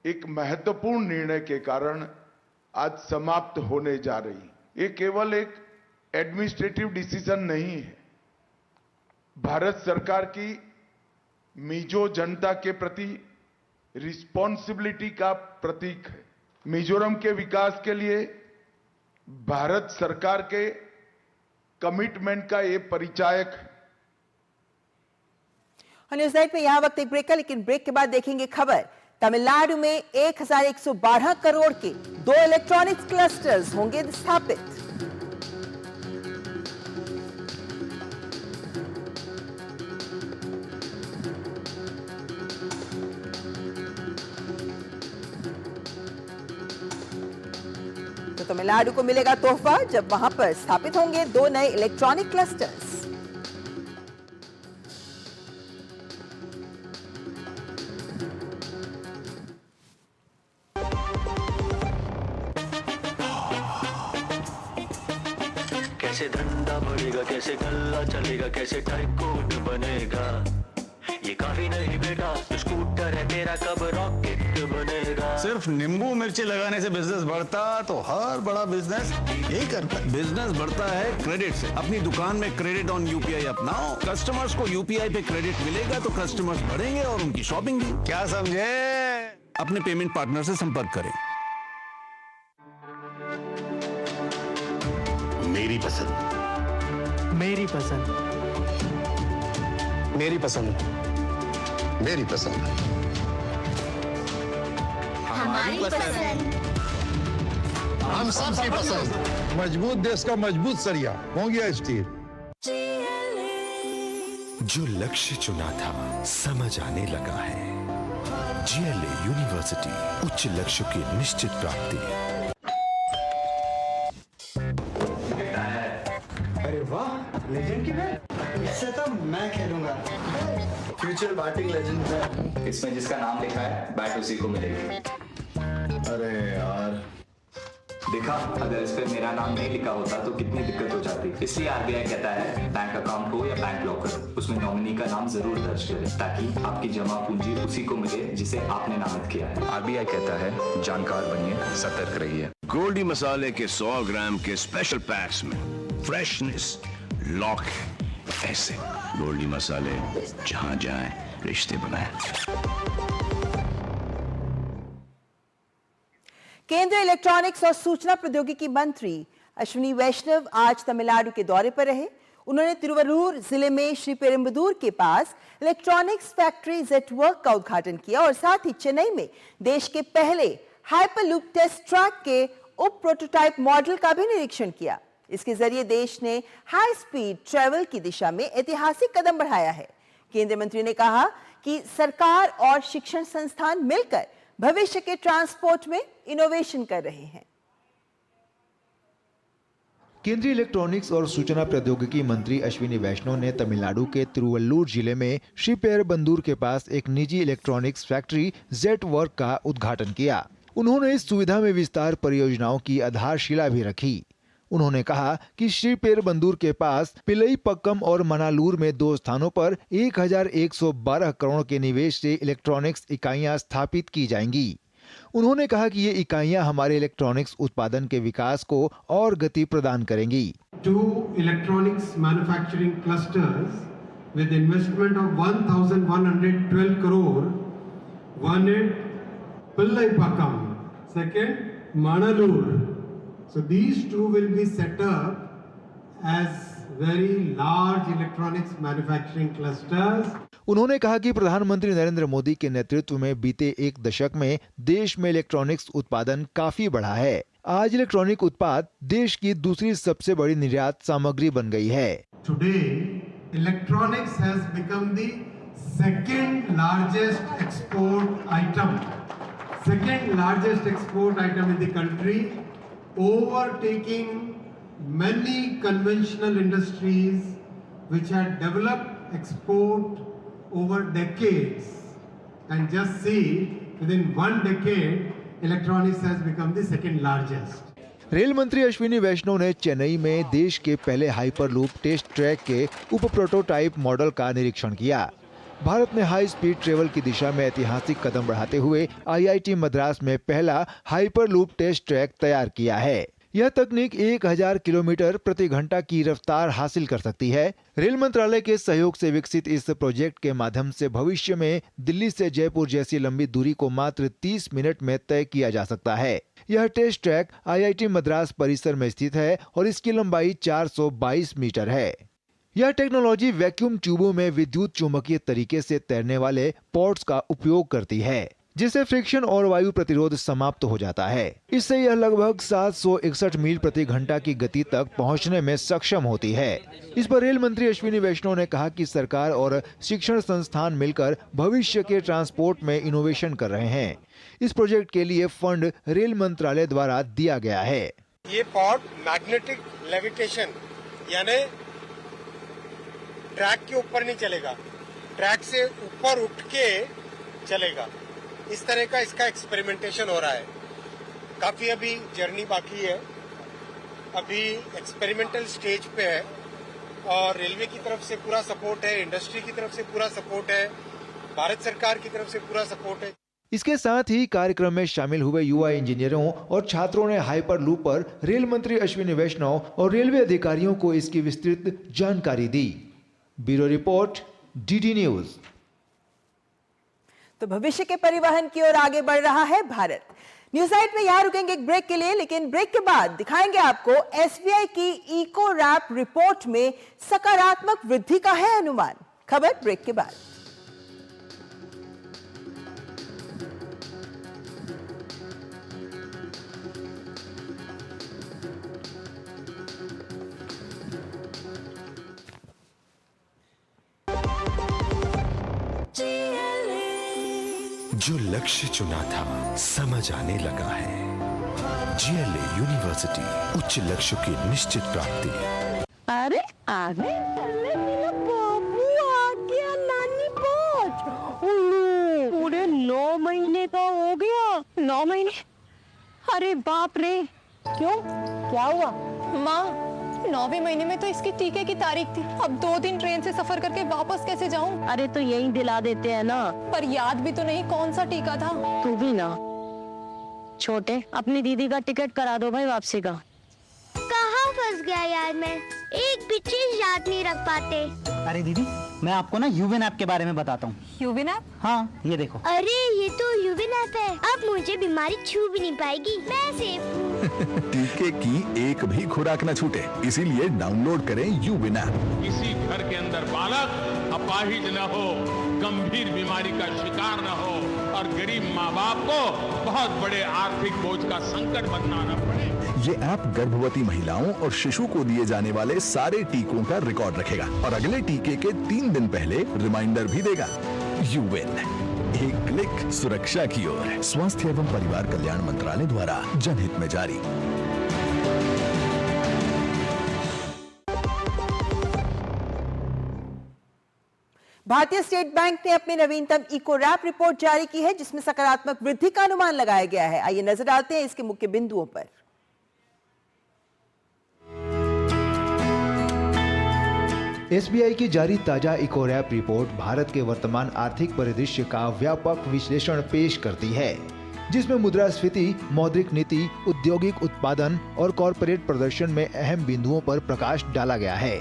एक महत्वपूर्ण निर्णय के कारण आज समाप्त होने जा रही। ये केवल एक एडमिनिस्ट्रेटिव डिसीजन नहीं है, भारत सरकार की मिजो जनता के प्रति रिस्पॉन्सिबिलिटी का प्रतीक है। मिजोरम के विकास के लिए भारत सरकार के कमिटमेंट का ये परिचायक है। न्यूज़ नाइट में यहां वक्त एक ब्रेक का, लेकिन ब्रेक के बाद देखेंगे खबर तमिलनाडु में 1112 करोड़ के 2 इलेक्ट्रॉनिक्स क्लस्टर्स होंगे स्थापित। तो तमिलनाडु को मिलेगा तोहफा जब वहां पर स्थापित होंगे 2 नए इलेक्ट्रॉनिक क्लस्टर्स। कैसे धंधा बढ़ेगा, कैसे गल्ला चलेगा, कैसे टाइकून बनेगा, ये काफी नहीं बेटा, तो स्कूटर है तेरा कब रॉकेट बनेगा। सिर्फ नींबू मिर्ची लगाने से बिजनेस बढ़ता तो हर बड़ा बिजनेस यही करता है। बिजनेस बढ़ता है क्रेडिट से। अपनी दुकान में क्रेडिट ऑन यूपीआई अपनाओ, कस्टमर्स को यूपीआई पे क्रेडिट मिलेगा तो कस्टमर्स बढ़ेंगे और उनकी शॉपिंग भी। क्या समझे? अपने पेमेंट पार्टनर से संपर्क करें। मेरी पसंद, मेरी पसंद, मेरी पसंद, मेरी पसंद, हमारी पसंद, हम सबकी पसंद। मजबूत देश का मजबूत सरिया होंगे स्टील। जो लक्ष्य चुना था समझ आने लगा है। जीएलए यूनिवर्सिटी, उच्च लक्ष्य की निश्चित प्राप्ति। अरे वाह, लेजेंड की बैट, इससे तो मैं खेलूंगा। फ्यूचर बैटिंग लेजेंड है। इसमें जिसका नाम लिखा है बैट उसी को मिलेगी। अरे यार, देखा, अगर इस पे मेरा नाम नहीं लिखा होता तो कितनी दिक्कत हो जाती। इसलिए आरबीआई कहता है बैंक अकाउंट हो या बैंक लॉकर, उसमें नॉमिनी का नाम जरूर दर्ज करें ताकि आपकी जमा पूंजी उसी को मिले जिसे आपने नामित किया है। आरबीआई कहता है जानकार बनिए, सतर्क रहिए। गोल्डी मसाले के 100 ग्राम के स्पेशल पैक्स में फ्रेशनेस लॉक है। ऐसे गोल्डी मसाले जहां जाएं रिश्ते बनाएं। केंद्रीय इलेक्ट्रॉनिक्स और सूचना प्रौद्योगिकी मंत्री अश्विनी वैष्णव आज तमिलनाडु के दौरे पर रहे। उन्होंने तिरुवल्लुर जिले में श्री पेरुम्बदूर के पास इलेक्ट्रॉनिक्स फैक्ट्री जेटवर्क का उद्घाटन किया और साथ ही चेन्नई में देश के पहले हाइपरलूप टेस्ट ट्रैक के उप प्रोटोटाइप मॉडल का भी निरीक्षण किया। इसके जरिए देश ने हाई स्पीड ट्रेवल की दिशा में ऐतिहासिक कदम बढ़ाया है। केंद्रीय मंत्री ने कहा कि सरकार और शिक्षण संस्थान मिलकर भविष्य के ट्रांसपोर्ट में इनोवेशन कर रहे हैं। केंद्रीय इलेक्ट्रॉनिक्स और सूचना प्रौद्योगिकी मंत्री अश्विनी वैष्णव ने तमिलनाडु के तिरुवल्लुर जिले में श्री पेरुम्बदूर के पास एक निजी इलेक्ट्रॉनिक्स फैक्ट्री जेटवर्क का उद्घाटन किया। उन्होंने इस सुविधा में विस्तार परियोजनाओं की आधारशिला भी रखी। उन्होंने कहा कि श्री पेरुम्बदूर के पास पिलईपक्कम और मनालूर में 2 स्थानों पर 1112 करोड़ के निवेश से इलेक्ट्रॉनिक्स इकाइयां स्थापित की जाएंगी। उन्होंने कहा कि ये इकाइयां हमारे इलेक्ट्रॉनिक्स उत्पादन के विकास को और गति प्रदान करेंगी। 2 electronics manufacturing clusters with investment of 1,112 crore, one at Pillaipakkam, second Manalur. So these 2 will be set up as very large electronics manufacturing clusters. उन्होंने कहा कि प्रधानमंत्री नरेंद्र मोदी के नेतृत्व में बीते 1 दशक में देश में इलेक्ट्रॉनिक्स उत्पादन काफी बढ़ा है। आज इलेक्ट्रॉनिक उत्पाद देश की दूसरी सबसे बड़ी निर्यात सामग्री बन गई है। Today, electronics has become the second largest export item. Second largest export item in the country, overtaking many conventional industries which had developed export over decades. And just see, within 1 decade, electronics has become the second largest. Rail मंत्री अश्विनी वैष्णव ने चेन्नई में देश के पहले hyperloop test track के उप prototype model का निरीक्षण किया। भारत ने हाई स्पीड ट्रेवल की दिशा में ऐतिहासिक कदम बढ़ाते हुए आईआईटी मद्रास में पहला हाइपरलूप टेस्ट ट्रैक तैयार किया है। यह तकनीक 1000 किलोमीटर प्रति घंटा की रफ्तार हासिल कर सकती है। रेल मंत्रालय के सहयोग से विकसित इस प्रोजेक्ट के माध्यम से भविष्य में दिल्ली से जयपुर जैसी लंबी दूरी को मात्र 30 मिनट में तय किया जा सकता है। यह टेस्ट ट्रैक आईआईटी मद्रास परिसर में स्थित है और इसकी लंबाई 422 मीटर है। यह टेक्नोलॉजी वैक्यूम ट्यूबों में विद्युत चुंबकीय तरीके से तैरने वाले पॉड्स का उपयोग करती है। जिससे फ्रिक्शन और वायु प्रतिरोध समाप्त हो जाता है। इससे यह लगभग 761 मील प्रति घंटा की गति तक पहुंचने में सक्षम होती है। इस पर रेल मंत्री अश्विनी वैष्णव ने कहा कि सरकार और शिक्षण संस्थान मिलकर भविष्य के ट्रांसपोर्ट में इनोवेशन कर रहे हैं। इस प्रोजेक्ट के लिए फंड रेल मंत्रालय द्वारा दिया गया है। ये पॉड मैग्नेटिक लेविटेशन यानी ट्रैक के ऊपर नहीं चलेगा, ट्रैक से ऊपर उठ के चलेगा। इस तरह का इसका एक्सपेरिमेंटेशन हो रहा है। काफी अभी जर्नी बाकी है, अभी एक्सपेरिमेंटल स्टेज पे है और रेलवे की तरफ से पूरा सपोर्ट है, इंडस्ट्री की तरफ से पूरा सपोर्ट है, भारत सरकार की तरफ से पूरा सपोर्ट है। इसके साथ ही कार्यक्रम में शामिल हुए युवा इंजीनियरों और छात्रों ने हाइपर लूप पर रेल मंत्री अश्विनी वैष्णव और रेलवे अधिकारियों को इसकी विस्तृत जानकारी दी। Bureau report, DD news. तो भविष्य के परिवहन की ओर आगे बढ़ रहा है भारत। न्यूज नाइट में यहाँ रुकेंगे एक ब्रेक के लिए, लेकिन ब्रेक के बाद दिखाएंगे आपको एसबीआई की इको रैप रिपोर्ट में सकारात्मक वृद्धि का है अनुमान। खबर ब्रेक के बाद। जो लक्ष्य चुना था समझ आने लगा है। जीएलए यूनिवर्सिटी, उच्च लक्ष्य की निश्चित प्राप्ति। अरे आगे मेरा बाबू आ गया, नानी पहुंच। पूरे 9 महीने का हो गया। 9 महीने? अरे बाप रे। क्यों, क्या हुआ? माँ, 9वें महीने में तो इसके टीके की तारीख थी। अब 2 दिन ट्रेन से सफर करके वापस कैसे जाऊं? अरे तो यही दिला देते हैं ना। पर याद भी तो नहीं कौन सा टीका था। तू भी ना छोटे, अपनी दीदी का टिकट करा दो भाई वापसी का। कहाँ फंस गया यार मैं, एक भी चीज याद नहीं रख पाते। अरे दीदी, मैं आपको ना यूविन ऐप के बारे में बताता हूँ। यूविन ऐप? हाँ, ये देखो। अरे ये तो यूविन ऐप है, अब मुझे बीमारी छू भी नहीं पाएगी, मैं सेफ हूँ। टीके की एक भी खुराक न छूटे, इसीलिए डाउनलोड करें यूविन ऐप। किसी घर के अंदर बालक अपाहिज न हो, गंभीर बीमारी का शिकार न हो और गरीब माँ बाप को बहुत बड़े आर्थिक बोझ का संकट बनना न पड़े। ये ऐप गर्भवती महिलाओं और शिशु को दिए जाने वाले सारे टीकों का रिकॉर्ड रखेगा और अगले टीके के 3 दिन पहले रिमाइंडर भी देगा। यूविन, एक क्लिक सुरक्षा की ओर। स्वास्थ्य एवं परिवार कल्याण मंत्रालय द्वारा जनहित में जारी। भारतीय स्टेट बैंक ने अपनी नवीनतम इको रैप रिपोर्ट जारी की है, जिसमें सकारात्मक वृद्धि का अनुमान लगाया गया है। आइए नजर डालते हैं इसके मुख्य बिंदुओं पर। एसबीआई की जारी ताजा इको रैप रिपोर्ट भारत के वर्तमान आर्थिक परिदृश्य का व्यापक विश्लेषण पेश करती है, जिसमें मुद्रास्फीति, मौद्रिक नीति, औद्योगिक उत्पादन और कॉरपोरेट प्रदर्शन में अहम बिंदुओं पर प्रकाश डाला गया है।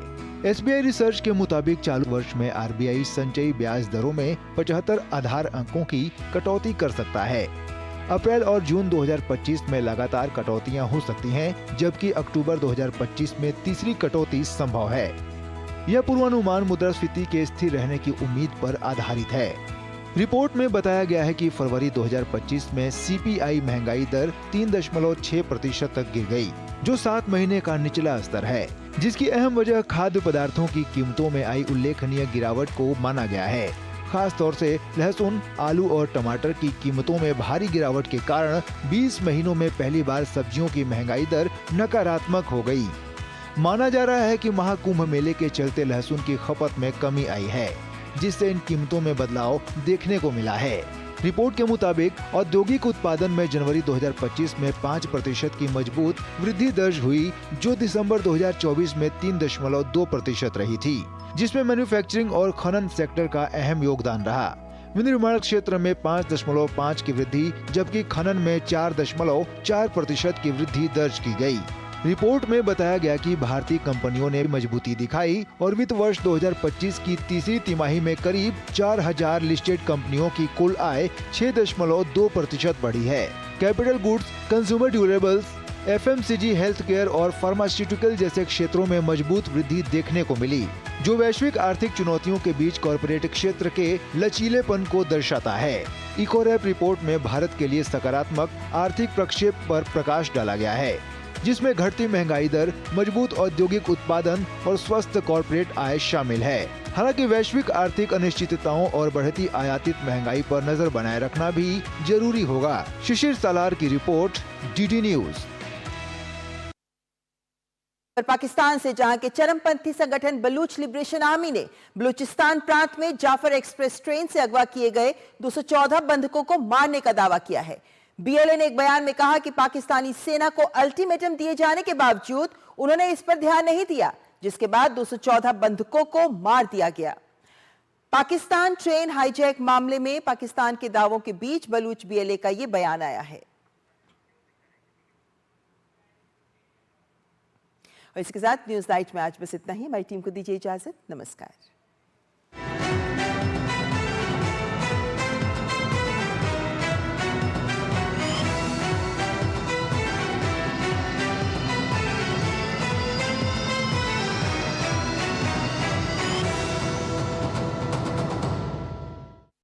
एसबीआई रिसर्च के मुताबिक चालू वर्ष में आरबीआई संचयी ब्याज दरों में 75 आधार अंकों की कटौती कर सकता है। अप्रैल और जून 2025 में लगातार कटौतियां हो सकती हैं, जबकि अक्टूबर 2025 में तीसरी कटौती संभव है। यह पूर्वानुमान मुद्रास्फीति के स्थिर रहने की उम्मीद पर आधारित है। रिपोर्ट में बताया गया है कि फरवरी 2025 में सीपीआई महंगाई दर 3.6% तक गिर गई, जो 7 महीने का निचला स्तर है, जिसकी अहम वजह खाद्य पदार्थों की कीमतों में आई उल्लेखनीय गिरावट को माना गया है। खास तौर से लहसुन, आलू और टमाटर की कीमतों में भारी गिरावट के कारण 20 महीनों में पहली बार सब्जियों की महंगाई दर नकारात्मक हो गई। माना जा रहा है कि महाकुंभ मेले के चलते लहसुन की खपत में कमी आई है, जिससे इन कीमतों में बदलाव देखने को मिला है। रिपोर्ट के मुताबिक औद्योगिक उत्पादन में जनवरी 2025 में 5% की मजबूत वृद्धि दर्ज हुई, जो दिसंबर 2024 में 3.2% रही थी, जिसमें मैन्युफैक्चरिंग और खनन सेक्टर का अहम योगदान रहा। विनिर्माण क्षेत्र में 5.5 की वृद्धि, जबकि खनन में 4.4% की वृद्धि दर्ज की गई। रिपोर्ट में बताया गया कि भारतीय कंपनियों ने मजबूती दिखाई और वित्त वर्ष 2025 की तीसरी तिमाही में करीब 4000 लिस्टेड कंपनियों की कुल आय 6.2% बढ़ी है। Capital goods, consumer durables, FMCG, health care और फार्मास्यूटिकल जैसे क्षेत्रों में मजबूत वृद्धि देखने को मिली, जो वैश्विक आर्थिक चुनौतियों के बीच कॉरपोरेट क्षेत्र के लचीलेपन को दर्शाता है। इकोरैप रिपोर्ट में भारत के लिए सकारात्मक आर्थिक प्रक्षेप पर प्रकाश डाला गया है, जिसमें घटती महंगाई दर, मजबूत औद्योगिक उत्पादन और स्वस्थ कॉरपोरेट आय शामिल है। हालांकि वैश्विक आर्थिक अनिश्चितताओं और बढ़ती आयातित महंगाई पर नजर बनाए रखना भी जरूरी होगा। शिशिर सालार की रिपोर्ट, डीडी न्यूज। पाकिस्तान से, जहां के चरमपंथी संगठन बलूच लिबरेशन आर्मी ने बलूचिस्तान प्रांत में जाफर एक्सप्रेस ट्रेन से अगवा किए गए 214 बंधकों को मारने का दावा किया है। बीएलए ने एक बयान में कहा कि पाकिस्तानी सेना को अल्टीमेटम दिए जाने के बावजूद उन्होंने इस पर ध्यान नहीं दिया, जिसके बाद 214 बंधकों को मार दिया गया। पाकिस्तान ट्रेन हाईजैक मामले में पाकिस्तान के दावों के बीच बलूच बीएलए का यह बयान आया है। और इसके साथ न्यूज नाइट में आज बस इतना ही। हमारी टीम को दीजिए इजाजत। नमस्कार।